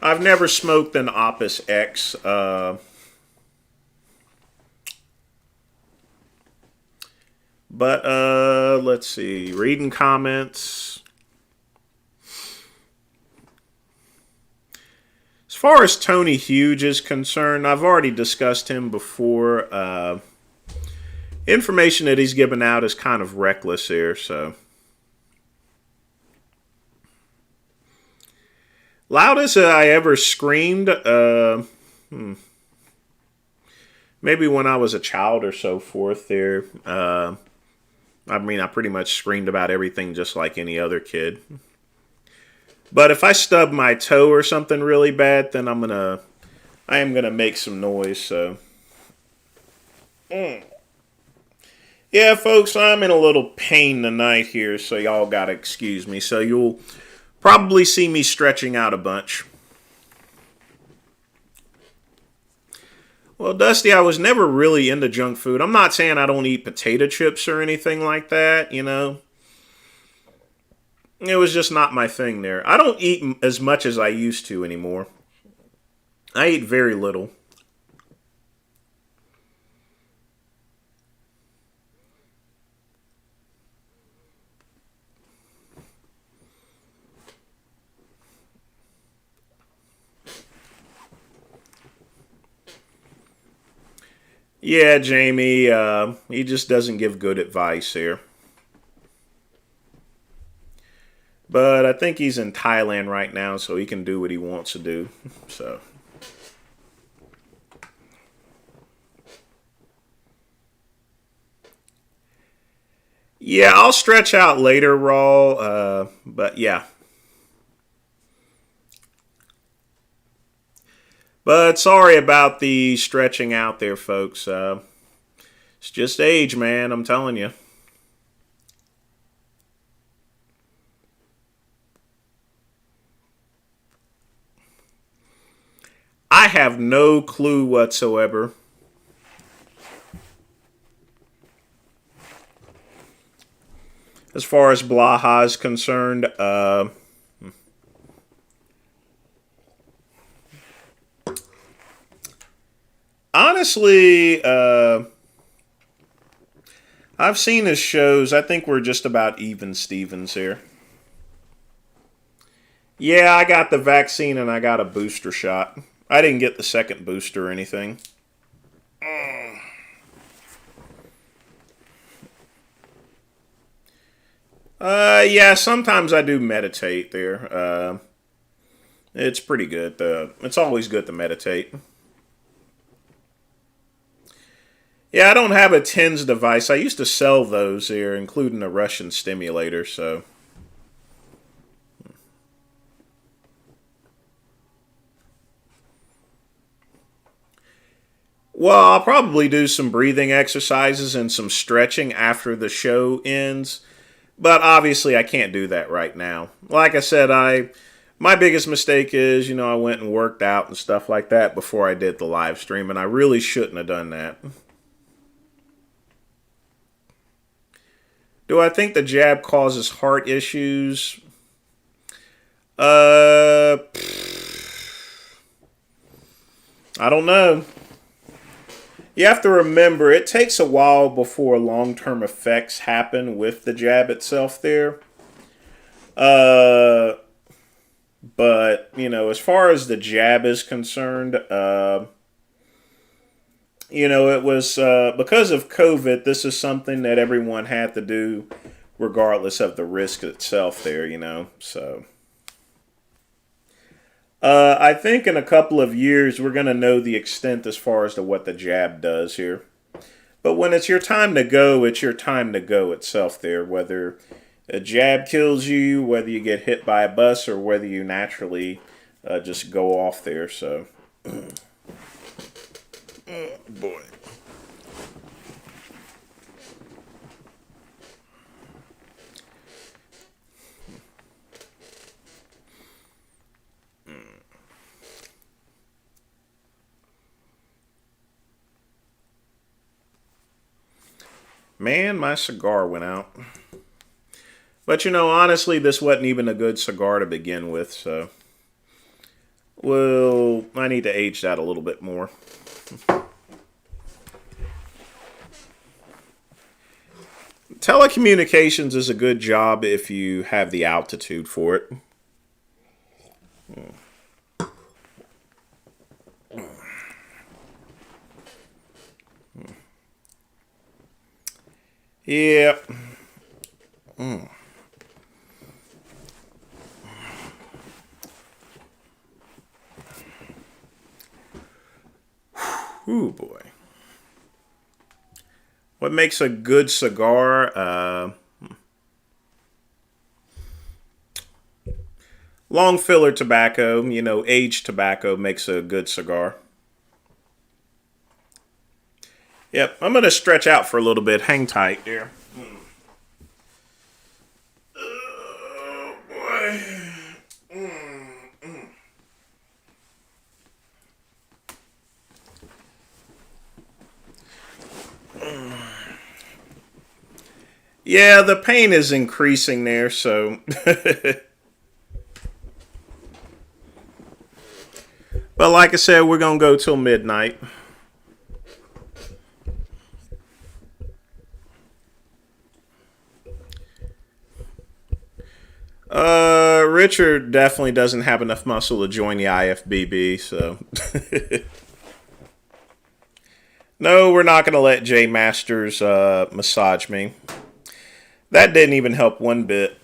I've never smoked an Opus X. But let's see. Reading comments. As far as Tony Hughes is concerned, I've already discussed him before. Information that he's given out is kind of reckless here, so. Loudest I ever screamed, maybe when I was a child or so forth there. I mean, I pretty much screamed about everything just like any other kid. But if I stub my toe or something really bad, then I am gonna make some noise, so. Yeah, folks, I'm in a little pain tonight here, so y'all gotta excuse me. So you'll probably see me stretching out a bunch. Well, Dusty, I was never really into junk food. I'm not saying I don't eat potato chips or anything like that, you know. It was just not my thing there. I don't eat as much as I used to anymore. I eat very little. Yeah, Jamie, he just doesn't give good advice here. But I think he's in Thailand right now, so he can do what he wants to do. So. Yeah, I'll stretch out later, Raw. But yeah. But sorry about the stretching out there, folks. It's just age, man. I'm telling you. I have no clue whatsoever. As far as Blaha is concerned, honestly, I've seen his shows. I think we're just about even Stevens here. Yeah, I got the vaccine and I got a booster shot. I didn't get the second booster or anything. Yeah, sometimes I do meditate there. It's pretty good. It's always good to meditate. Yeah, I don't have a TENS device. I used to sell those here, including a Russian stimulator, so. Well, I'll probably do some breathing exercises and some stretching after the show ends. But obviously, I can't do that right now. Like I said, my biggest mistake is, I went and worked out and stuff like that before I did the live stream, and I really shouldn't have done that. Do I think the jab causes heart issues? I don't know. You have to remember, it takes a while before long-term effects happen with the jab itself there. But, as far as the jab is concerned, it was because of COVID, this is something that everyone had to do regardless of the risk itself there, so. I think in a couple of years, we're going to know the extent as far as to what the jab does here. But when it's your time to go, it's your time to go itself there. Whether a jab kills you, whether you get hit by a bus, or whether you naturally just go off there. So, boy. Man, my cigar went out. But you know, honestly, this wasn't even a good cigar to begin with, so. Well, I need to age that a little bit more. Telecommunications is a good job if you have the altitude for it. Yeah. Ooh, boy. What makes a good cigar? Long filler tobacco, you know, aged tobacco makes a good cigar. Yep, I'm going to stretch out for a little bit. Hang tight there. Oh, boy. Yeah, the pain is increasing there, so. But like I said, we're going to go till midnight. Richard definitely doesn't have enough muscle to join the IFBB, so. No, we're not going to let Jay Masters massage me. That didn't even help one bit.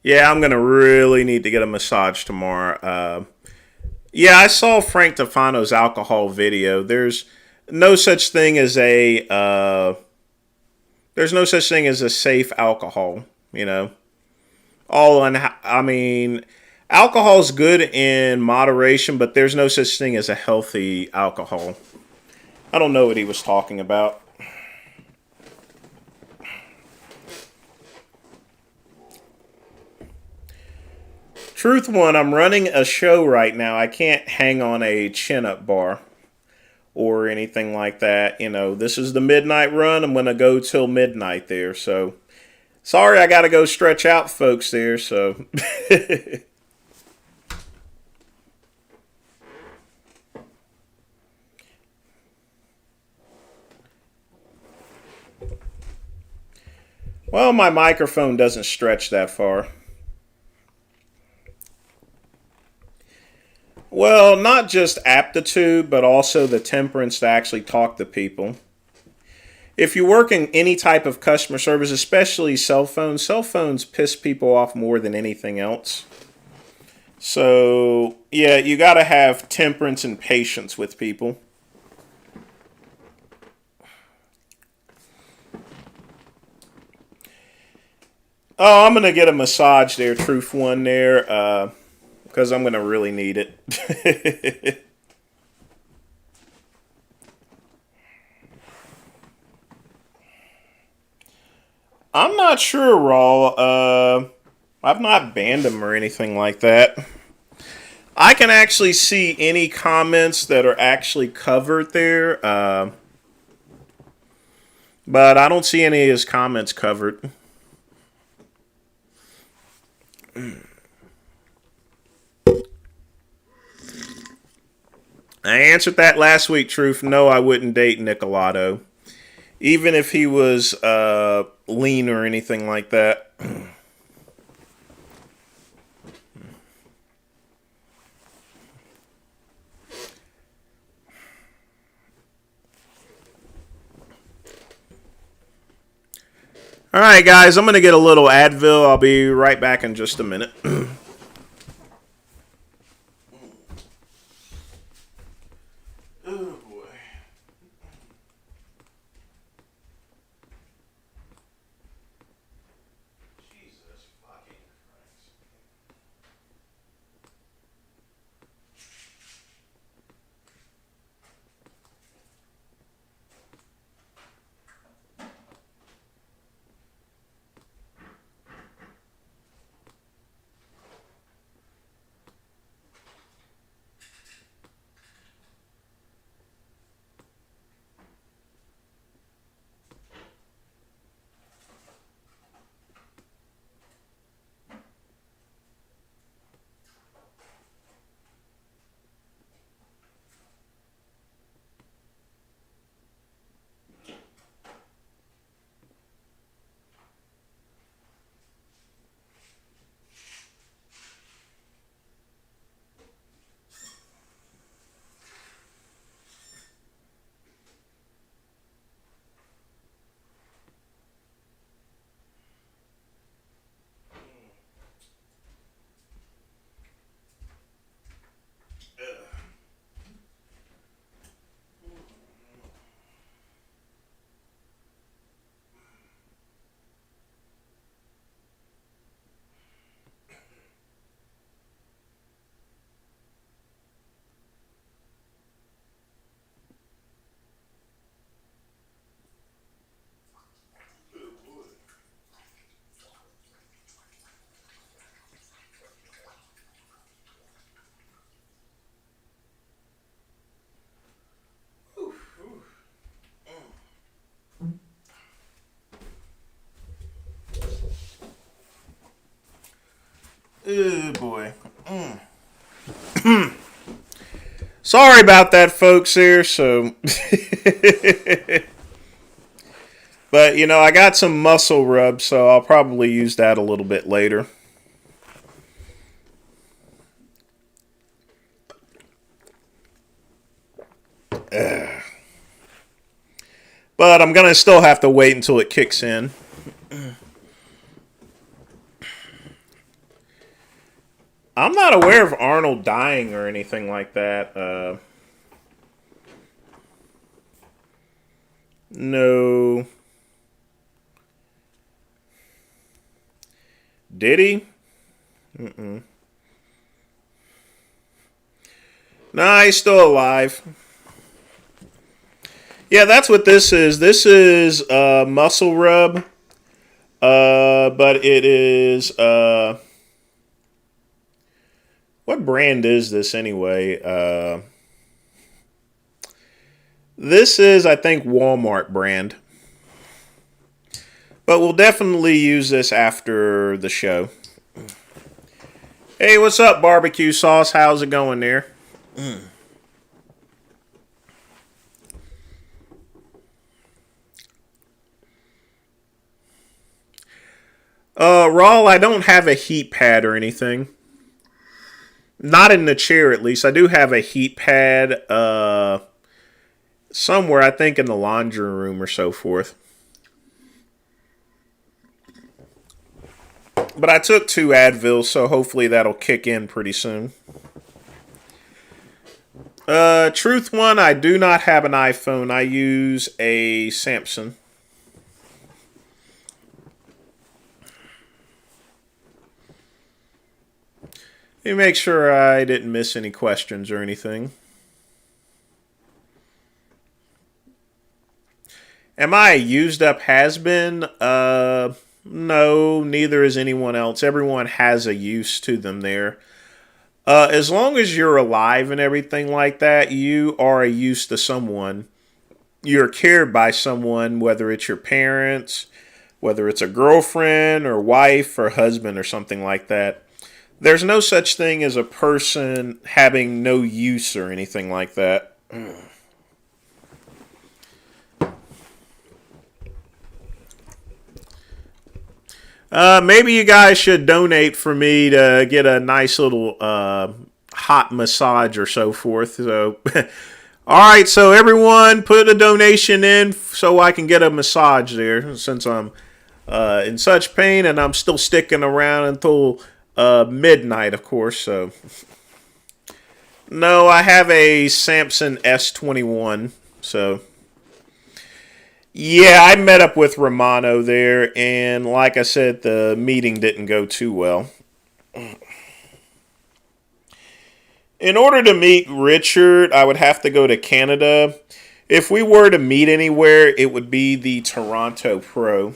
Yeah, I'm going to really need to get a massage tomorrow. Yeah, I saw Frank Tefano's alcohol video. No such thing as there's no such thing as a safe alcohol, you know. I mean, alcohol's good in moderation, but there's no such thing as a healthy alcohol. I don't know what he was talking about. Truth one, I'm running a show right now. I can't hang on a chin-up bar or anything like that. You know, this is the midnight run. I'm going to go till midnight there. So, sorry I got to go stretch out, folks, there. So, well, my microphone doesn't stretch that far. Well, not just aptitude, but also the temperance to actually talk to people. If you work in any type of customer service, especially cell phones piss people off more than anything else. So, yeah, you got to have temperance and patience with people. Oh, I'm going to get a massage there, Truth One there, because I'm going to really need it. I'm not sure, Raw. I've not banned him or anything like that. I can actually see any comments that are actually covered there, but I don't see any of his comments covered. I answered that last week, Truth. No, I wouldn't date Nicolato. Even if he was lean or anything like that. All right, guys, I'm going to get a little Advil. I'll be right back in just a minute. Oh, boy. Oh, boy. Sorry about that, folks, here. So, but, you know, I got some muscle rub, so I'll probably use that a little bit later. But I'm going to still have to wait until it kicks in. I'm not aware of Arnold dying or anything like that. No. Did he? Mm-mm. Nah, he's still alive. Yeah, that's what this is. This is muscle rub. But it is what brand is this anyway? This is, I think, Walmart brand. But we'll definitely use this after the show. Hey, what's up, barbecue sauce? How's it going there? Raw, I don't have a heat pad or anything. Not in the chair, at least. I do have a heat pad somewhere, I think in the laundry room or so forth. But I took 2 Advil, so hopefully that'll kick in pretty soon. Truth one, I do not have an iPhone. I use a Samsung. Let me make sure I didn't miss any questions or anything. Am I a used up has-been? No, neither is anyone else. Everyone has a use to them there. As long as you're alive and everything like that, you are a use to someone. You're cared by someone, whether it's your parents, whether it's a girlfriend or wife or husband or something like that. There's no such thing as a person having no use or anything like that. Maybe you guys should donate for me to get a nice little hot massage or so forth. So, all right. So everyone, put a donation in so I can get a massage there. Since I'm in such pain and I'm still sticking around until midnight, of course. So, no, I have a Samsung S21. So. Yeah, I met up with Romano there, and like I said, the meeting didn't go too well. In order to meet Richard, I would have to go to Canada. If we were to meet anywhere, it would be the Toronto Pro.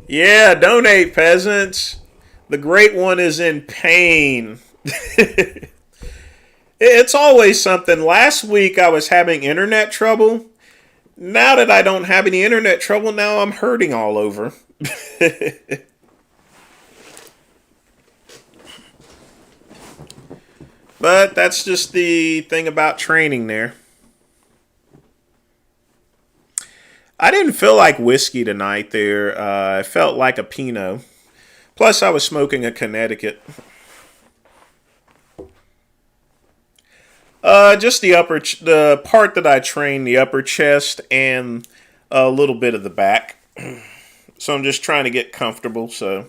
Yeah, donate, peasants. The great one is in pain. It's always something. Last week I was having internet trouble. Now that I don't have any internet trouble, now I'm hurting all over. But that's just the thing about training there. I didn't feel like whiskey tonight there. I felt like a Pinot. Plus I was smoking a Connecticut. Just the part that I train, the upper chest, and a little bit of the back. So I'm just trying to get comfortable. So.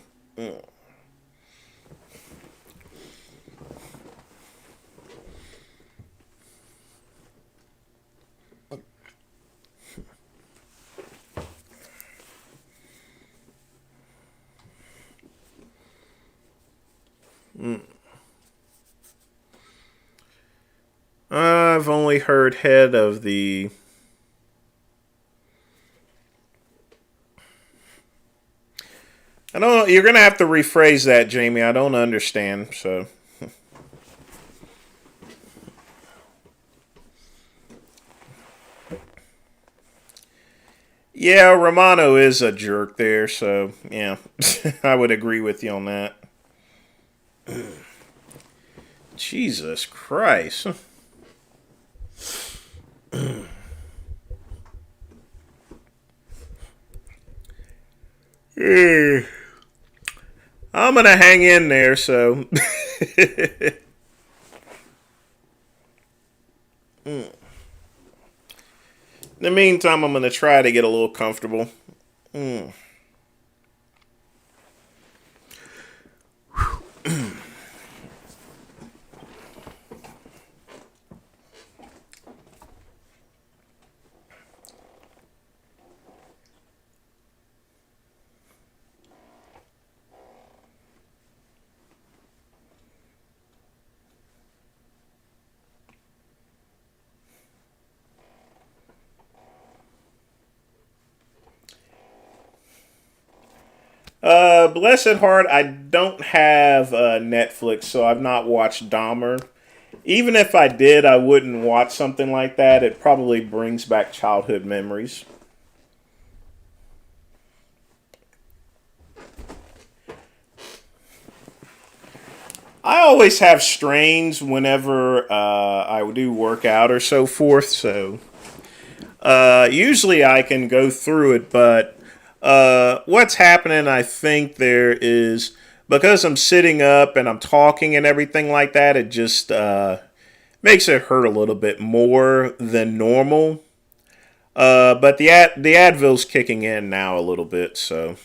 I've only heard head of the. I don't. You're gonna have to rephrase that, Jamie. I don't understand. So. Yeah, Romano is a jerk there, so yeah, I would agree with you on that. Jesus Christ. I'm gonna hang in there, so. In the meantime, I'm gonna try to get a little comfortable. Mm. Blessed Heart, I don't have Netflix, so I've not watched Dahmer. Even if I did, I wouldn't watch something like that. It probably brings back childhood memories. I always have strains whenever I do work out or so forth, so usually I can go through it, but what's happening, I think there is, because I'm sitting up and I'm talking and everything like that, it just makes it hurt a little bit more than normal. But the Advil's kicking in now a little bit, so.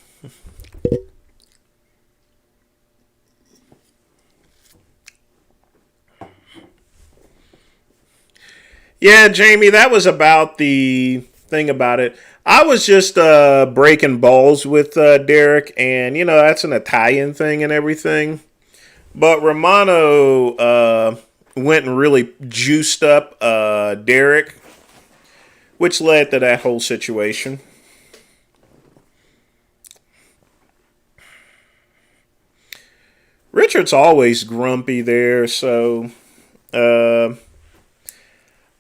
Yeah, Jamie, that was about the thing about it. I was just breaking balls with Derek, and that's an Italian thing and everything. But Romano went and really juiced up Derek, which led to that whole situation. Richard's always grumpy there, so uh,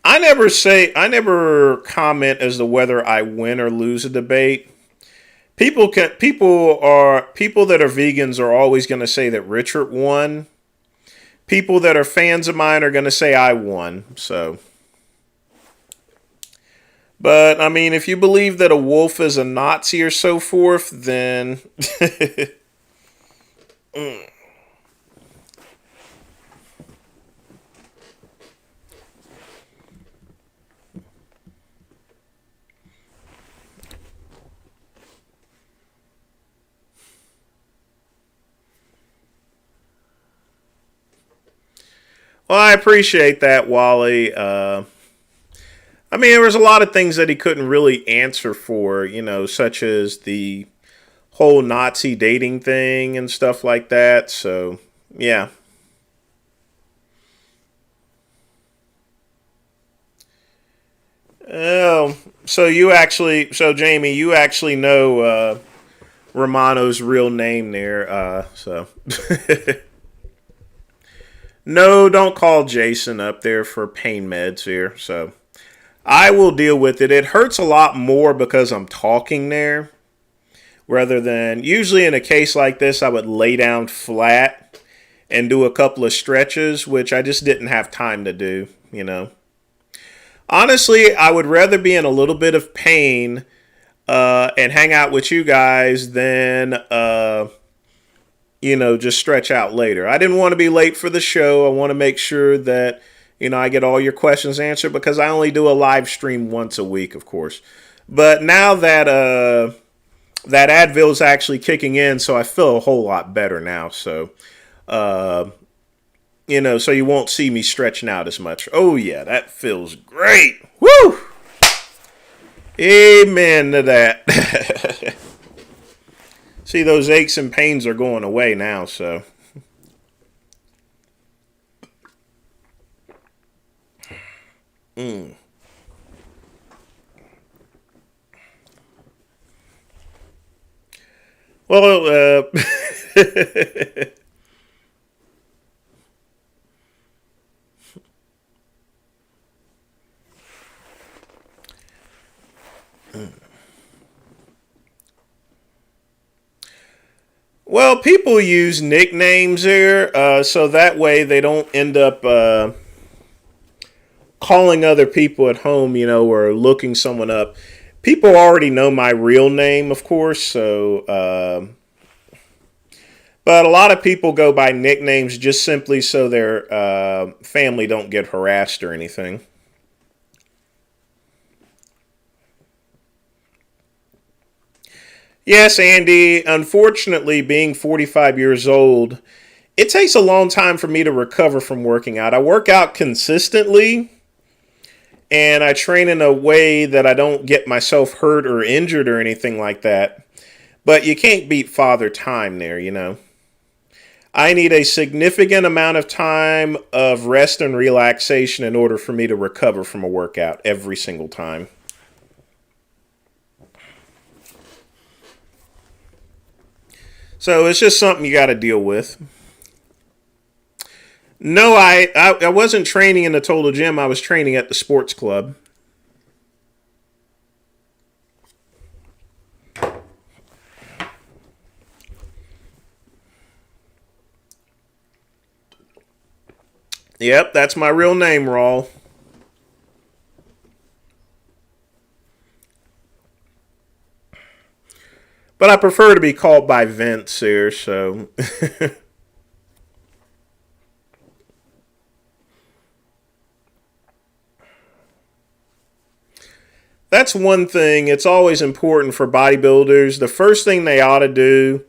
I never comment as to whether I win or lose a debate. People that are vegans are always going to say that Richard won. People that are fans of mine are going to say I won. So, but I mean, if you believe that a wolf is a Nazi or so forth, then well, I appreciate that, Wally. I mean, there was a lot of things that he couldn't really answer for, such as the whole Nazi dating thing and stuff like that. So, yeah. Oh, so Jamie, you actually know Romano's real name there. So, no, don't call Jason up there for pain meds here. So, I will deal with it. It hurts a lot more because I'm talking there rather than usually in a case like this, I would lay down flat and do a couple of stretches, which I just didn't have time to do. Honestly, I would rather be in a little bit of pain and hang out with you guys than, just stretch out later. I didn't want to be late for the show. I want to make sure that, I get all your questions answered because I only do a live stream once a week, of course. But now that that Advil's actually kicking in, so I feel a whole lot better now. So, uh, so you won't see me stretching out as much. Oh, yeah, that feels great. Woo! Amen to that. See, those aches and pains are going away now, so. Mm. Well, Well, people use nicknames there, so that way they don't end up calling other people at home, or looking someone up. People already know my real name, of course, so. But a lot of people go by nicknames just simply so their family don't get harassed or anything. Yes, Andy. Unfortunately, being 45 years old, it takes a long time for me to recover from working out. I work out consistently and I train in a way that I don't get myself hurt or injured or anything like that. But you can't beat father time there. I need a significant amount of time of rest and relaxation in order for me to recover from a workout every single time. So it's just something you got to deal with. No, I wasn't training in the total gym. I was training at the sports club. Yep, that's my real name, Rawl. But I prefer to be called by Vince here, so. That's one thing. It's always important for bodybuilders. The first thing they ought to do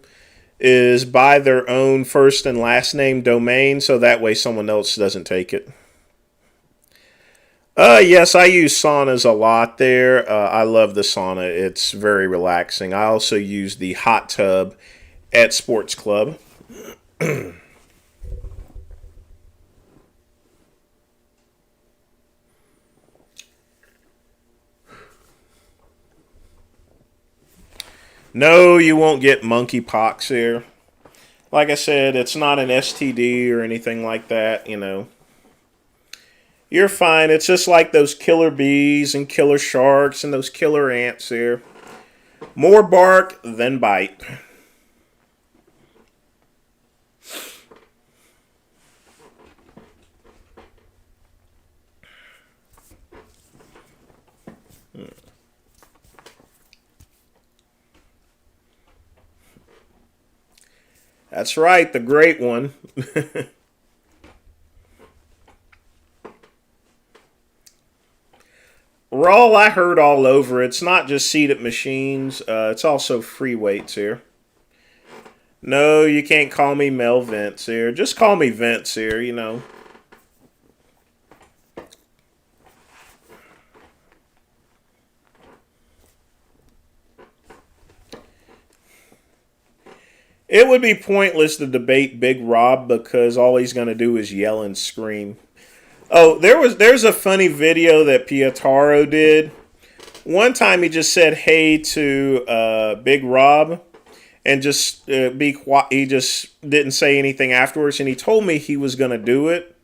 is buy their own first and last name domain so that way someone else doesn't take it. Yes, I use saunas a lot there. I love the sauna. It's very relaxing. I also use the hot tub at Sports Club. No, you won't get monkeypox here. Like I said, it's not an STD or anything like that. You're fine. It's just like those killer bees and killer sharks and those killer ants here. More bark than bite. That's right, the great one. Raw, I heard all over. It's not just seated machines. It's also free weights here. No, you can't call me Mel Vince here. Just call me Vince here. It would be pointless to debate Big Rob because all he's going to do is yell and scream. Oh, there's a funny video that Pietaro did. One time he just said hey to Big Rob and just be quiet. He just didn't say anything afterwards, and he told me he was going to do it.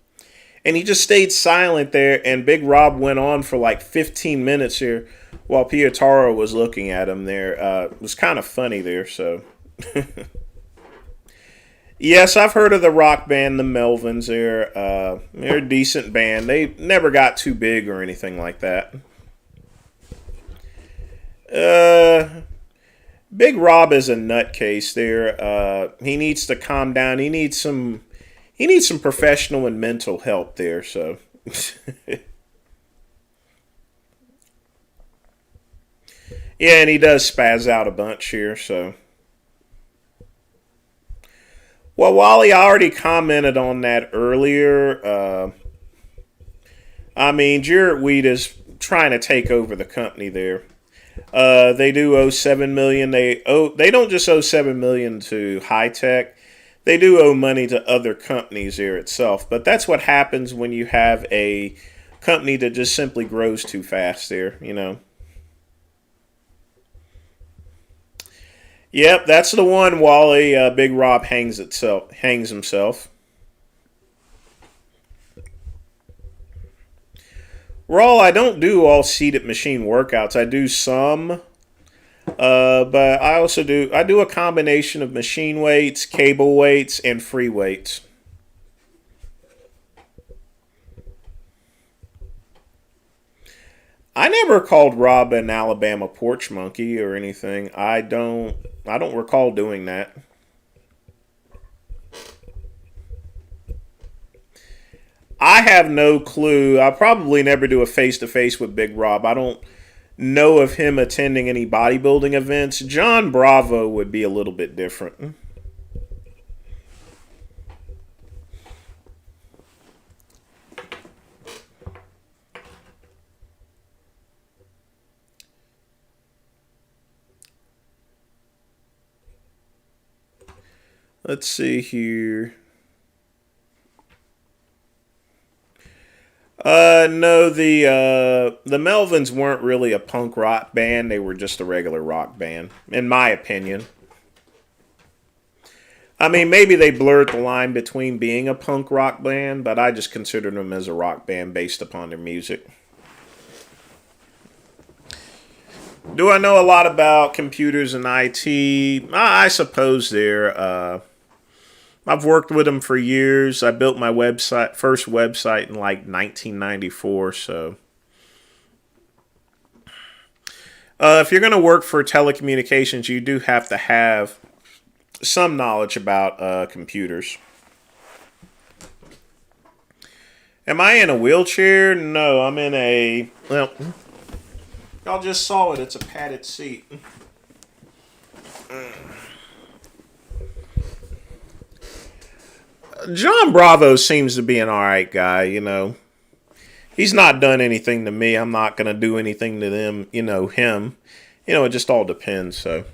And he just stayed silent there, and Big Rob went on for like 15 minutes here while Pietaro was looking at him there. It was kind of funny there, so. Yes, I've heard of the rock band, the Melvins. They're a decent band. They never got too big or anything like that. Uh, Big Rob is a nutcase there. He needs to calm down. He needs some professional and mental help there. So, yeah, and he does spaz out a bunch here. So, well, Wally, I already commented on that earlier. I mean, Jared Weed is trying to take over the company there. They do owe 7 million. They don't just owe 7 million to high tech. They do owe money to other companies here itself. But that's what happens when you have a company that just simply grows too fast there. Yep, that's the one. Wally Big Rob hangs himself. Raw, I don't do all seated machine workouts. I do some. But I do a combination of machine weights, cable weights, and free weights. I never called Rob an Alabama porch monkey or anything. I don't recall doing that. I have no clue. I'll probably never do a face to face with Big Rob. I don't know of him attending any bodybuilding events. John Bravo would be a little bit different. Let's see here. No, the Melvins weren't really a punk rock band. They were just a regular rock band, in my opinion. I mean, maybe they blurred the line between being a punk rock band, but I just considered them as a rock band based upon their music. Do I know a lot about computers and IT? I suppose they're. I've worked with them for years. I built my first website in like 1994. So, if you're going to work for telecommunications, you do have to have some knowledge about computers. Am I in a wheelchair? No, I'm in a. Well, y'all just saw it. It's a padded seat. John Bravo seems to be an alright guy, you know. He's not done anything to me. I'm not going to do anything to them, him. It just all depends, so.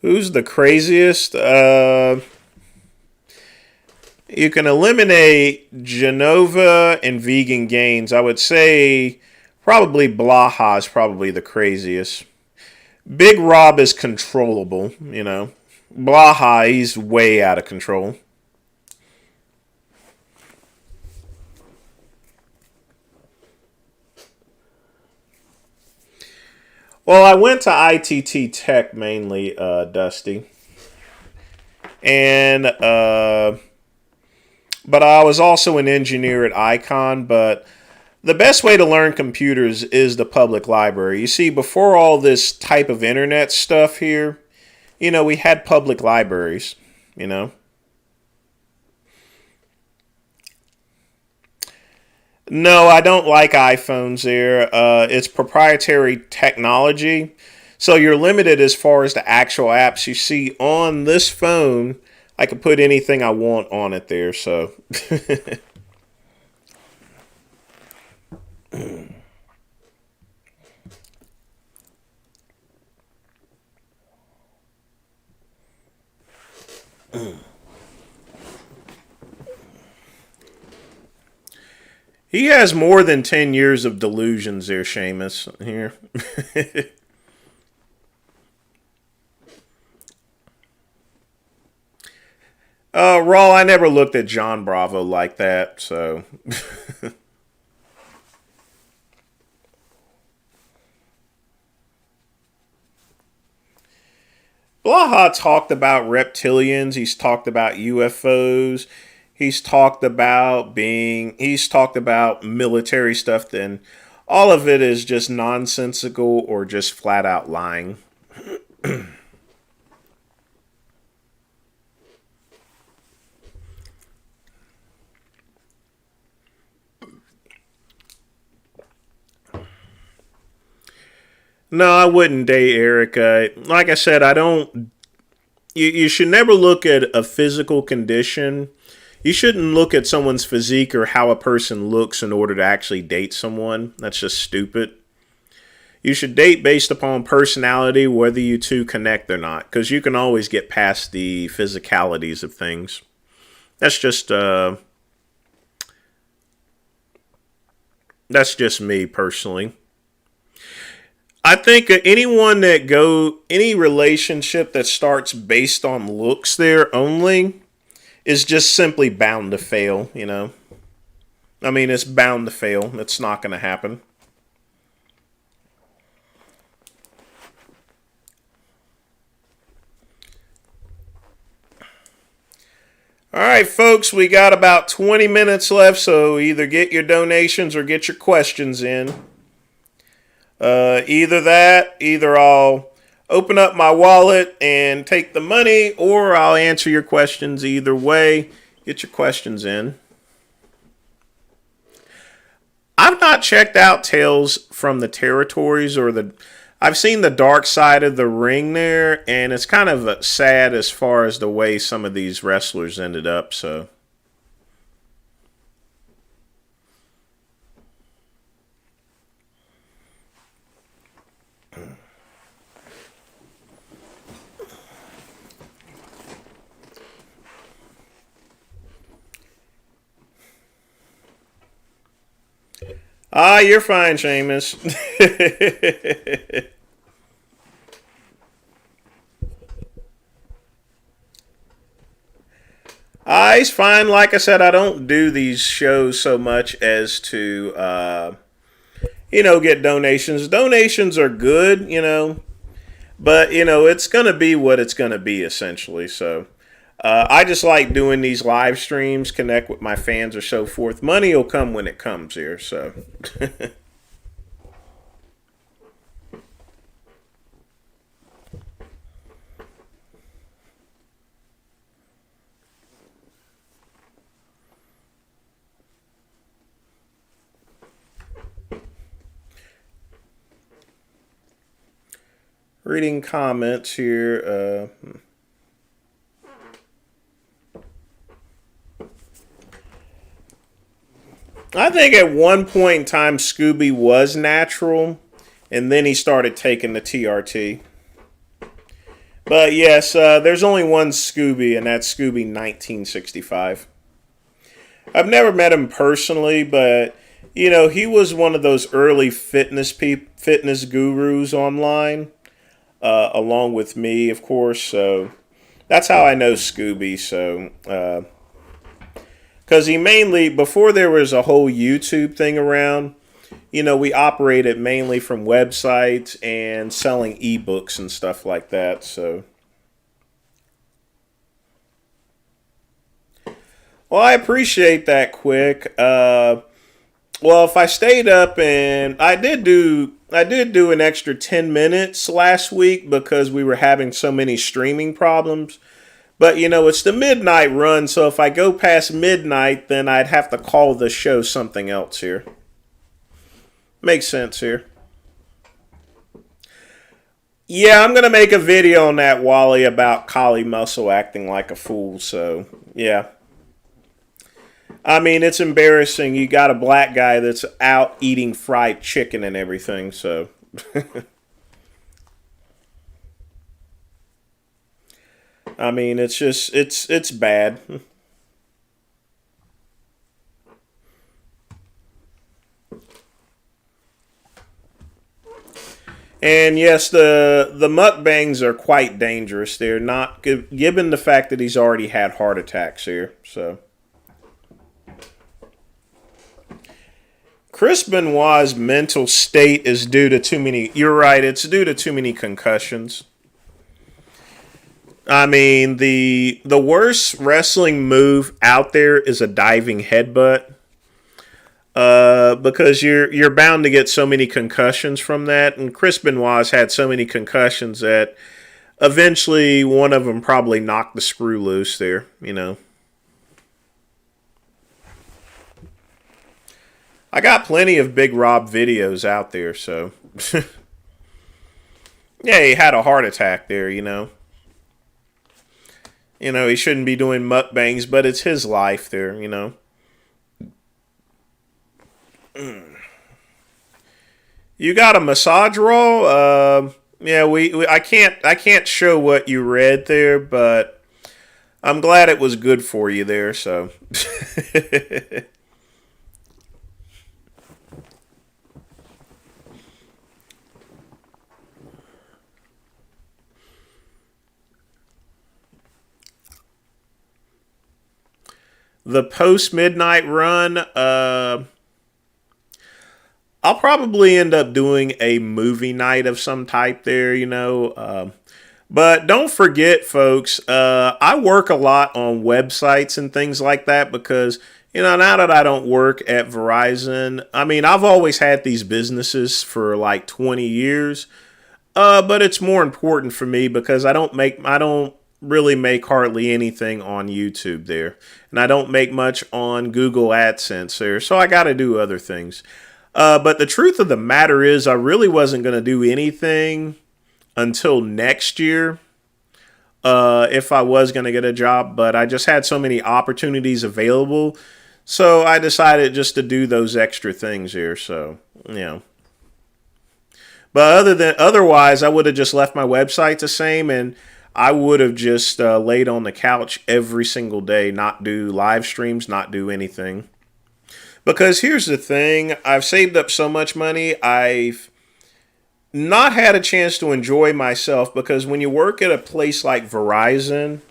Who's the craziest? You can eliminate Genova and Vegan Gains. I would say probably Blaha is probably the craziest. Big Rob is controllable. Blaha, he's way out of control. Well, I went to ITT Tech mainly, Dusty. And, but I was also an engineer at Icon, but the best way to learn computers is the public library. You see, before all this type of internet stuff here, we had public libraries, you know. No, I don't like iPhones there. It's proprietary technology. So you're limited as far as the actual apps you see on this phone. I can put anything I want on it there, so. He has more than 10 years of delusions there, Seamus, here. Raw, I never looked at John Bravo like that, so. Blaha talked about reptilians. He's talked about UFOs. He's talked about military stuff. Then all of it is just nonsensical or just flat out lying. No, I wouldn't date Erica. Like I said, I don't. You should never look at a physical condition. You shouldn't look at someone's physique or how a person looks in order to actually date someone. That's just stupid. You should date based upon personality, whether you two connect or not, because you can always get past the physicalities of things. That's just that's just me personally. I think any relationship that starts based on looks there only is just simply bound to fail. I mean, it's bound to fail. It's not going to happen. All right, folks, we got about 20 minutes left, so either get your donations or get your questions in. Either I'll open up my wallet and take the money, or I'll answer your questions. Either way, get your questions in. I've not checked out Tales from the Territories I've seen the dark side of the ring there, and it's kind of sad as far as the way some of these wrestlers ended up, so. You're fine, Seamus. He's fine. Like I said, I don't do these shows so much as to, get donations. Donations are good, but, it's going to be what it's going to be, essentially. So I just like doing these live streams, connect with my fans or so forth. Money will come when it comes here, so. Reading comments here. I think at one point in time, Scooby was natural, and then he started taking the TRT. But yes, there's only one Scooby, and that's Scooby 1965. I've never met him personally, but he was one of those early fitness gurus online. Along with me, of course. So that's how I know Scooby. So, because he mainly, before there was a whole YouTube thing around, we operated mainly from websites and selling ebooks and stuff like that. So, well, I appreciate that, Quick. Well, if I stayed up, and I did do an extra 10 minutes last week because we were having so many streaming problems. But, it's the midnight run, so if I go past midnight, then I'd have to call the show something else here. Makes sense here. Yeah, I'm going to make a video on that, Wally, about Kali Muscle acting like a fool, so, yeah. I mean, it's embarrassing. You got a black guy that's out eating fried chicken and everything, so. I mean, it's just, it's bad. And yes, the mukbangs are quite dangerous. They're not, given the fact that he's already had heart attacks here, so. Chris Benoit's mental state is due to too many. You're right. It's due to too many concussions. I mean, the worst wrestling move out there is a diving headbutt. Because you're bound to get so many concussions from that, and Chris Benoit's had so many concussions that eventually one of them probably knocked the screw loose there. I got plenty of Big Rob videos out there, so. Yeah, he had a heart attack there, he shouldn't be doing mukbangs, but it's his life there, You got a massage roll? Yeah, I can't show what you read there, but I'm glad it was good for you there, so. The post midnight run, I'll probably end up doing a movie night of some type there, but don't forget, folks, I work a lot on websites and things like that because, now that I don't work at Verizon, I mean, I've always had these businesses for like 20 years, but it's more important for me because I don't really make hardly anything on YouTube there. And I don't make much on Google AdSense there. So I got to do other things. But the truth of the matter is, I really wasn't going to do anything until next year if I was going to get a job. But I just had so many opportunities available. So I decided just to do those extra things here. So, But otherwise, I would have just left my website the same, and I would have just laid on the couch every single day, not do live streams, not do anything. Because here's the thing, I've saved up so much money, I've not had a chance to enjoy myself because when you work at a place like Verizon,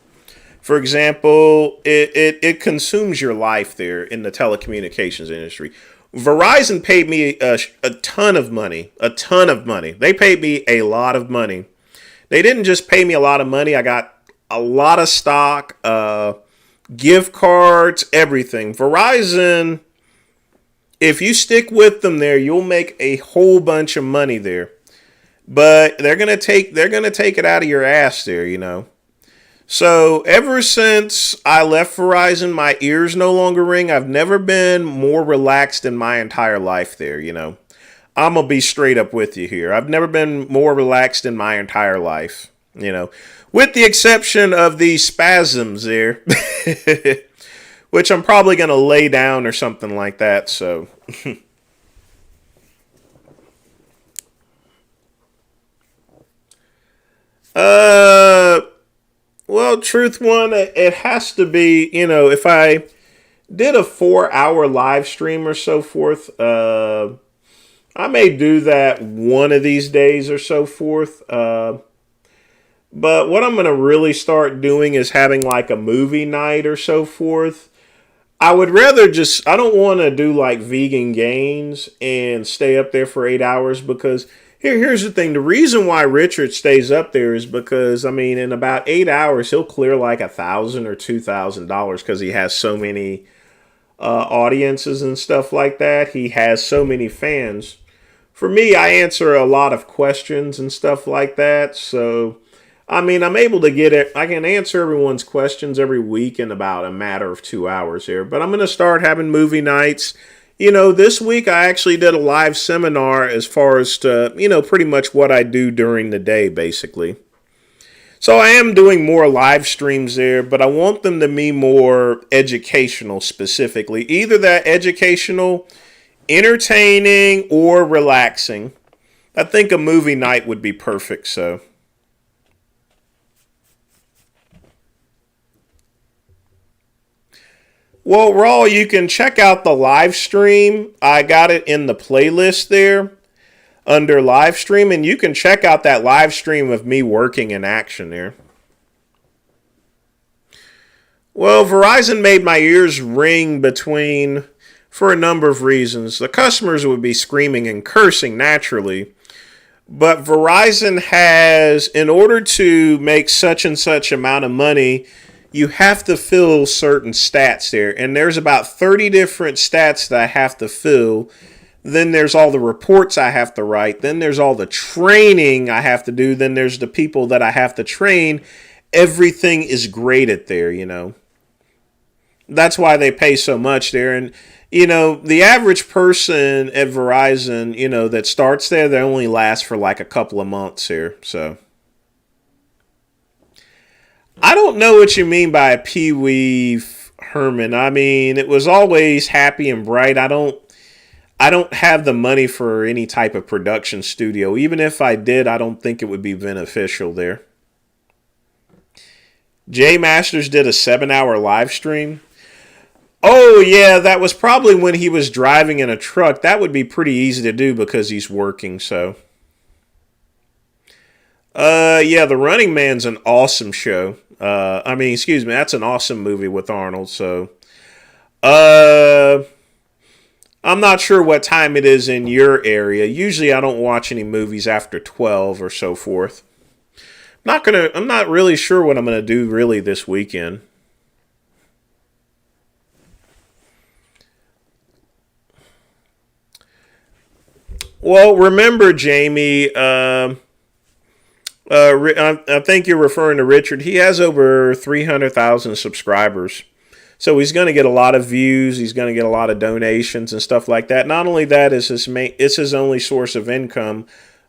for example, it consumes your life there in the telecommunications industry. Verizon paid me a ton of money, a ton of money. They paid me a lot of money. They didn't just pay me a lot of money. I got a lot of stock, gift cards, everything. Verizon, if you stick with them there, you'll make a whole bunch of money there. But they're gonna take it out of your ass there. So ever since I left Verizon, my ears no longer ring. I've never been more relaxed in my entire life there. I'm gonna be straight up with you here. I've never been more relaxed in my entire life. With the exception of these spasms there, which I'm probably gonna lay down or something like that. So. Well, truth one, it has to be, if I did a 4-hour live stream or so forth, I may do that one of these days or so forth. But what I'm going to really start doing is having like a movie night or so forth. I would rather I don't want to do like vegan gains and stay up there for 8 hours because here's the thing. The reason why Richard stays up there is because, in about 8 hours, he'll clear like $1,000 or $2,000 because he has so many audiences and stuff like that. He has so many fans. For me, I answer a lot of questions and stuff like that. So, I'm able to get it. I can answer everyone's questions every week in about a matter of 2 hours here. But I'm going to start having movie nights. This week I actually did a live seminar as far as to, pretty much what I do during the day, basically. So I am doing more live streams there, but I want them to be more educational specifically. Either that educational, entertaining, or relaxing. I think a movie night would be perfect, so. Well, Raw, you can check out the live stream. I got it in the playlist there under live stream, and you can check out that live stream of me working in action there. Well, Verizon made my ears ring for a number of reasons. The customers would be screaming and cursing naturally, but Verizon has, in order to make such and such amount of money, you have to fill certain stats there. And there's about 30 different stats that I have to fill. Then there's all the reports I have to write. Then there's all the training I have to do. Then there's the people that I have to train. Everything is graded there. That's why they pay so much there. And, the average person at Verizon, that starts there, they only last for like a couple of months here. So. I don't know what you mean by Pee Wee Herman. It was always happy and bright. I don't have the money for any type of production studio. Even if I did, I don't think it would be beneficial there. Jay Masters did a 7-hour live stream. Oh, yeah, that was probably when he was driving in a truck. That would be pretty easy to do because he's working, so. Yeah, The Running Man's an awesome show. That's an awesome movie with Arnold, so. Uh, I'm not sure what time it is in your area. Usually I don't watch any movies after 12 or so forth. I'm not really sure what I'm gonna do really this weekend. Well, remember, Jamie, I think you're referring to Richard. He has over 300,000 subscribers. So he's going to get a lot of views. He's going to get a lot of donations and stuff like that. Not only that, it's his only source of income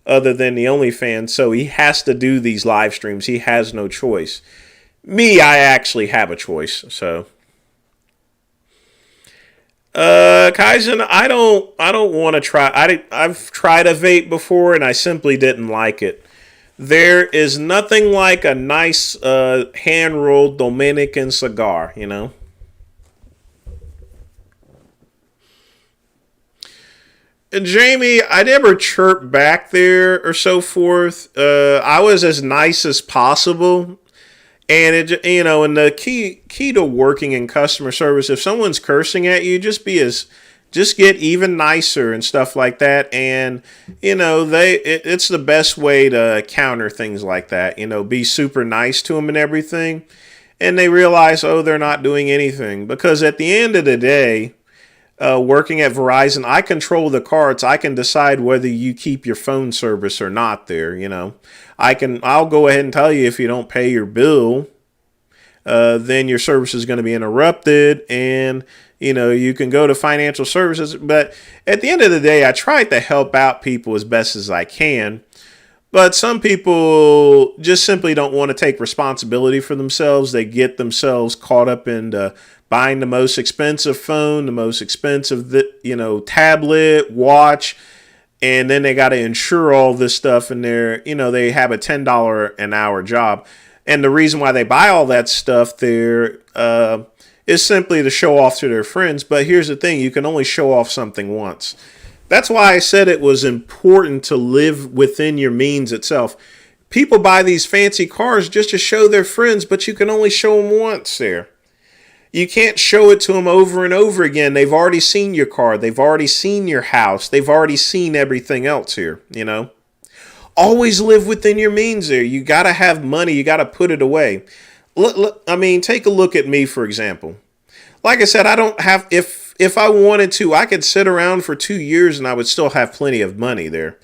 other than the OnlyFans. So he has to do these live streams. He has no choice. Me, I actually have a choice. So, Kaizen, I don't want to try. I've tried a vape before and I simply didn't like it. There is nothing like a nice hand rolled Dominican cigar, you know. And Jamie, I never chirped back there or so forth. I was as nice as possible. And and the key to working in customer service, if someone's cursing at you, just get even nicer and stuff like that. And it's the best way to counter things like that. Be super nice to them and everything. And they realize, oh, they're not doing anything, because at the end of the day, working at Verizon, I control the cards. I can decide whether you keep your phone service or not there. I'll go ahead and tell you, if you don't pay your bill, then your service is going to be interrupted, and you can go to financial services. But at the end of the day, I try to help out people as best as I can. But some people just simply don't want to take responsibility for themselves. They get themselves caught up in buying the most expensive phone, the most expensive, tablet, watch, and then they got to insure all this stuff. And they have a $10 an hour job. And the reason why they buy all that stuff there is simply to show off to their friends. But here's the thing, you can only show off something once. That's why I said it was important to live within your means itself. People buy these fancy cars just to show their friends, but you can only show them once there. You can't show it to them over and over again. They've already seen your car. They've already seen your house. They've already seen everything else here, Always live within your means there. You got to have money. You got to put it away. Take a look at me, for example. Like I said, I don't have, if I wanted to, I could sit around for 2 years and I would still have plenty of money there,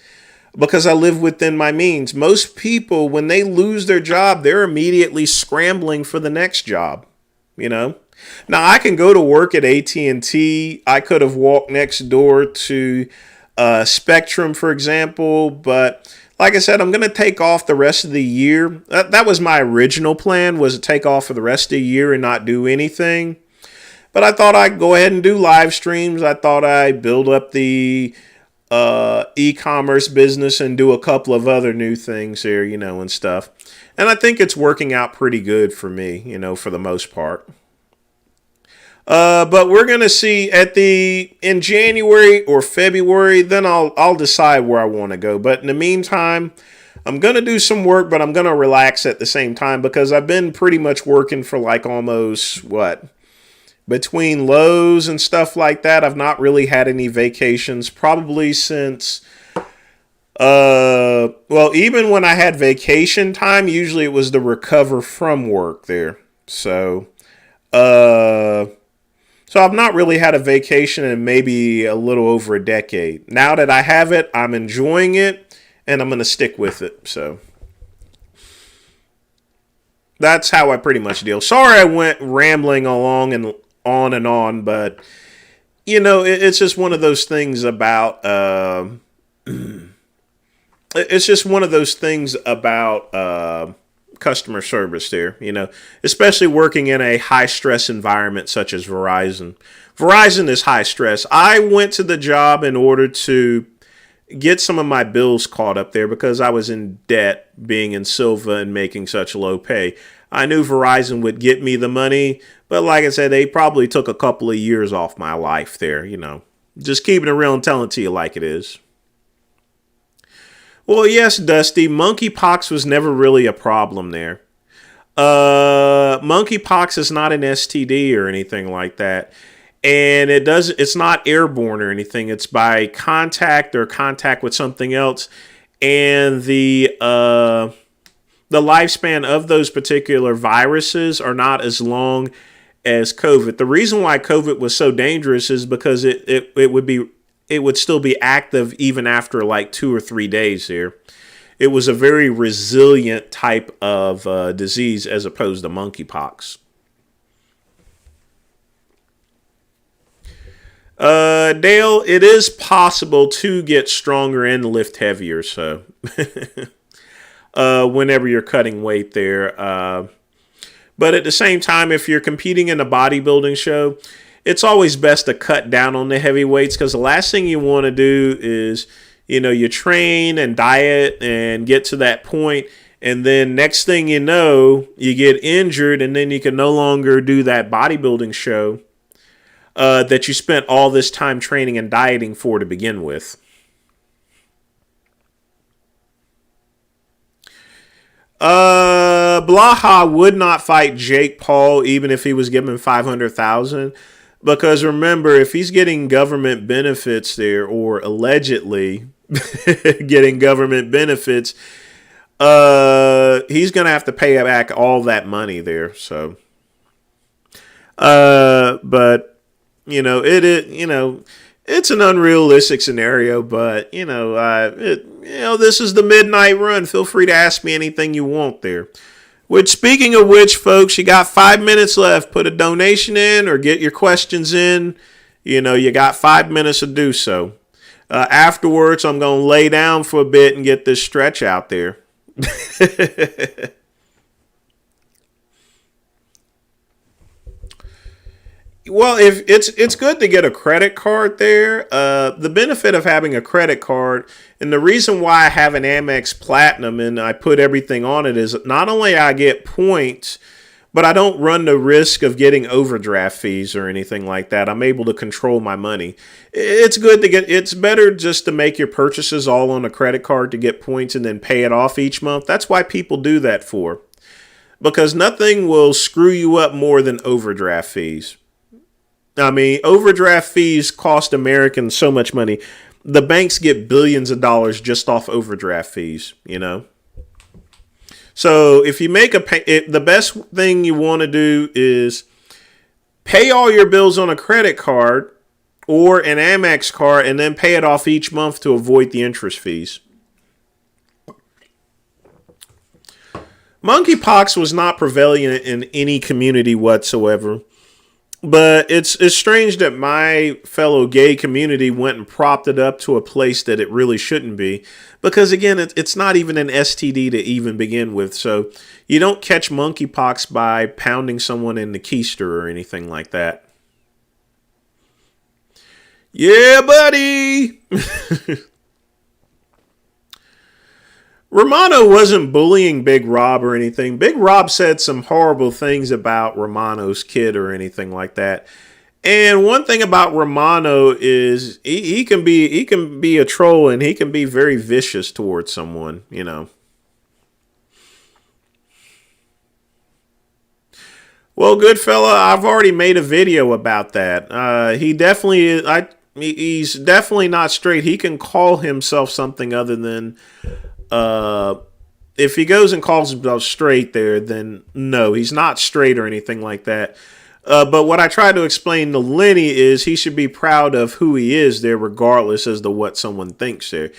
because I live within my means. Most people, when they lose their job, they're immediately scrambling for the next job, Now, I can go to work at AT&T. I could have walked next door to Spectrum, for example. But like I said, I'm going to take off the rest of the year. That was my original plan, was to take off for the rest of the year and not do anything. But I thought I'd go ahead and do live streams. I thought I'd build up the e-commerce business and do a couple of other new things here, and stuff. And I think it's working out pretty good for me, for the most part. But we're gonna see in January or February. Then I'll decide where I want to go. But in the meantime, I'm gonna do some work, but I'm gonna relax at the same time, because I've been pretty much working for like almost between Lowe's and stuff like that. I've not really had any vacations probably since. Even when I had vacation time, usually it was to recover from work there. So I've not really had a vacation in maybe a little over a decade. Now that I have it, I'm enjoying it, and I'm going to stick with it. So that's how I pretty much deal. Sorry I went rambling along and on, but, it's just one of those things about... it's just one of those things about... customer service there, especially working in a high stress environment such as Verizon. Verizon is high stress. I went to the job in order to get some of my bills caught up there, because I was in debt being in Silva and making such low pay. I knew Verizon would get me the money, but like I said, they probably took a couple of years off my life there, just keeping it real and telling it to you like it is. Well, yes, Dusty, monkeypox was never really a problem there. Monkeypox is not an STD or anything like that. and it's not airborne or anything. It's by contact or contact with something else, and the lifespan of those particular viruses are not as long as COVID. The reason why COVID was so dangerous is because it would still be active even after like 2 or 3 days there. It was a very resilient type of disease as opposed to monkeypox. Dale, it is possible to get stronger and lift heavier, so whenever you're cutting weight there. But at the same time, if you're competing in a bodybuilding show, it's always best to cut down on the heavy weights, because the last thing you want to do is, you train and diet and get to that point, and then next thing you know, you get injured, and then you can no longer do that bodybuilding show that you spent all this time training and dieting for to begin with. Blaha would not fight Jake Paul even if he was given $500,000, because remember, if he's getting government benefits there, or allegedly getting government benefits, he's gonna have to pay back all that money there. So, but it's an unrealistic scenario, but this is the midnight run. Feel free to ask me anything you want there. Which, speaking of which, folks, you got 5 minutes left. Put a donation in or get your questions in. You got 5 minutes to do so. Afterwards, I'm going to lay down for a bit and get this stretch out there. Well, if it's good to get a credit card there. The benefit of having a credit card, and the reason why I have an Amex Platinum and I put everything on it, is not only I get points, but I don't run the risk of getting overdraft fees or anything like that. I'm able to control my money. It's better just to make your purchases all on a credit card to get points and then pay it off each month. That's why people do that for. Because nothing will screw you up more than overdraft fees. I mean, overdraft fees cost Americans so much money. The banks get billions of dollars just off overdraft fees, So if you make the best thing you want to do is pay all your bills on a credit card or an Amex card, and then pay it off each month to avoid the interest fees. Monkeypox was not prevalent in any community whatsoever. But it's strange that my fellow gay community went and propped it up to a place that it really shouldn't be. Because, again, it's not even an STD to even begin with. So you don't catch monkeypox by pounding someone in the keister or anything like that. Yeah, buddy! Romano wasn't bullying Big Rob or anything. Big Rob said some horrible things about Romano's kid or anything like that. And one thing about Romano is he can be a troll, and he can be very vicious towards someone, Well, good fella, I've already made a video about that. He's definitely not straight. He can call himself something other than. If he goes and calls himself straight there, then no, he's not straight or anything like that. But what I try to explain to Lenny is he should be proud of who he is there, regardless as to what someone thinks there.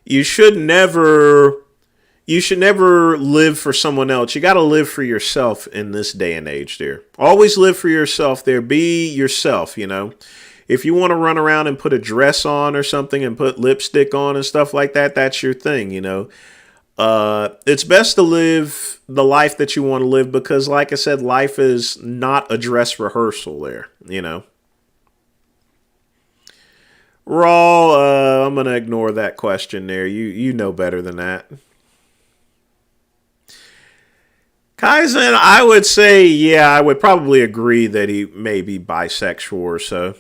You should never live for someone else. You got to live for yourself in this day and age there. Always live for yourself there. Be yourself, If you want to run around and put a dress on or something and put lipstick on and stuff like that, that's your thing, It's best to live the life that you want to live, because, like I said, life is not a dress rehearsal there, Raw, I'm going to ignore that question there. You know better than that. Kaizen, I would say, yeah, I would probably agree that he may be bisexual or so.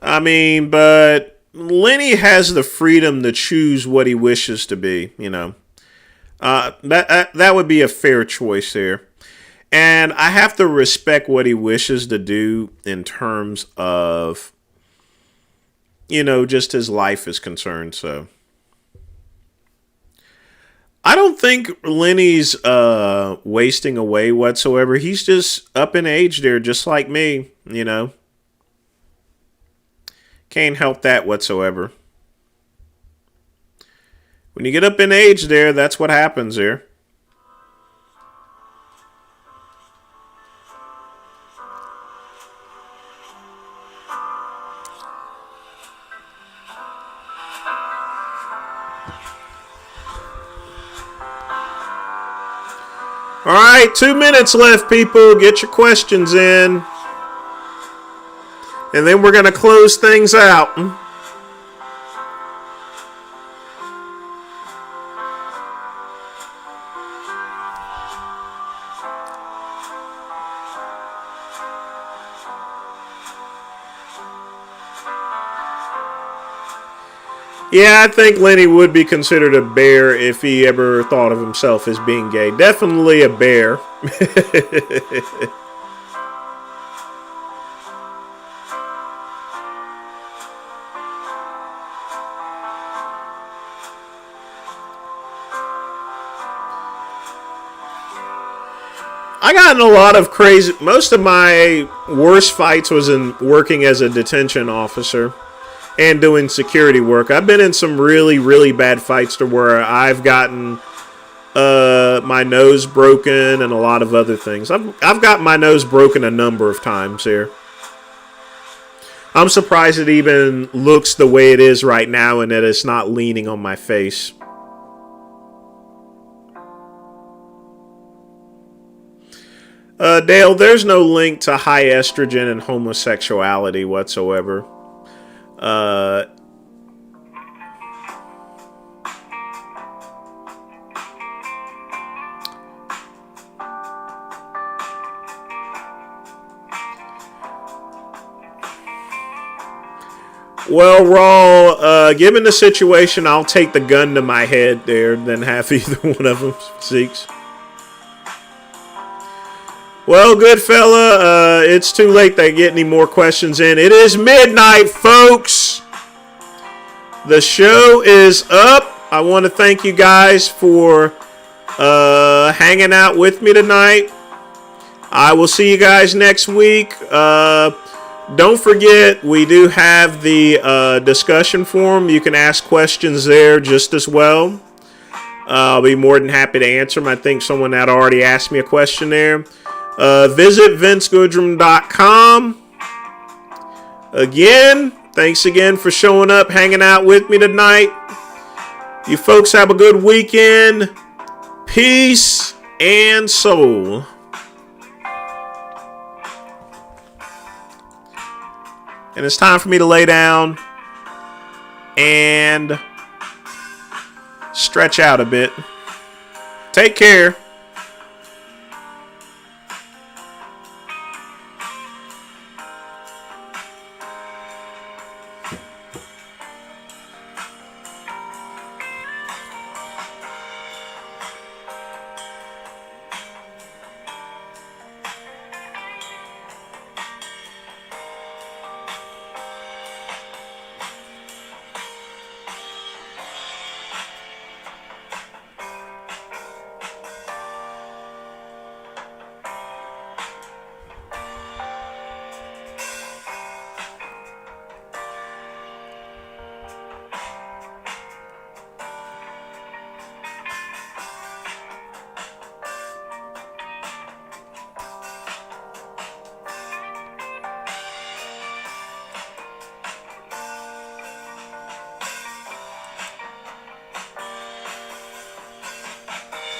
I mean, but Lenny has the freedom to choose what he wishes to be, That would be a fair choice there. And I have to respect what he wishes to do in terms of, just his life is concerned. So I don't think Lenny's wasting away whatsoever. He's just up in age there, just like me, Can't help that whatsoever. When you get up in age there, that's what happens there. All right, 2 minutes left, people. Get your questions in. And then we're going to close things out. Yeah, I think Lenny would be considered a bear if he ever thought of himself as being gay. Definitely a bear. I got in a lot of crazy... Most of my worst fights was in working as a detention officer and doing security work. I've been in some really, really bad fights to where I've gotten my nose broken and a lot of other things. I've got my nose broken a number of times here. I'm surprised it even looks the way it is right now and that it's not leaning on my face. Dale, there's no link to high estrogen and homosexuality whatsoever. Well, Raw, given the situation, I'll take the gun to my head there than have either one of them, Zeeks. Well, good fella, it's too late to get any more questions in. It is midnight, folks. The show is up. I want to thank you guys for hanging out with me tonight. I will see you guys next week. Don't forget, we do have the discussion forum. You can ask questions there just as well. I'll be more than happy to answer them. I think someone had already asked me a question there. Visit VinceGoodrum.com. Again, thanks again for showing up, hanging out with me tonight. You folks have a good weekend. Peace and soul. And it's time for me to lay down and stretch out a bit. Take care.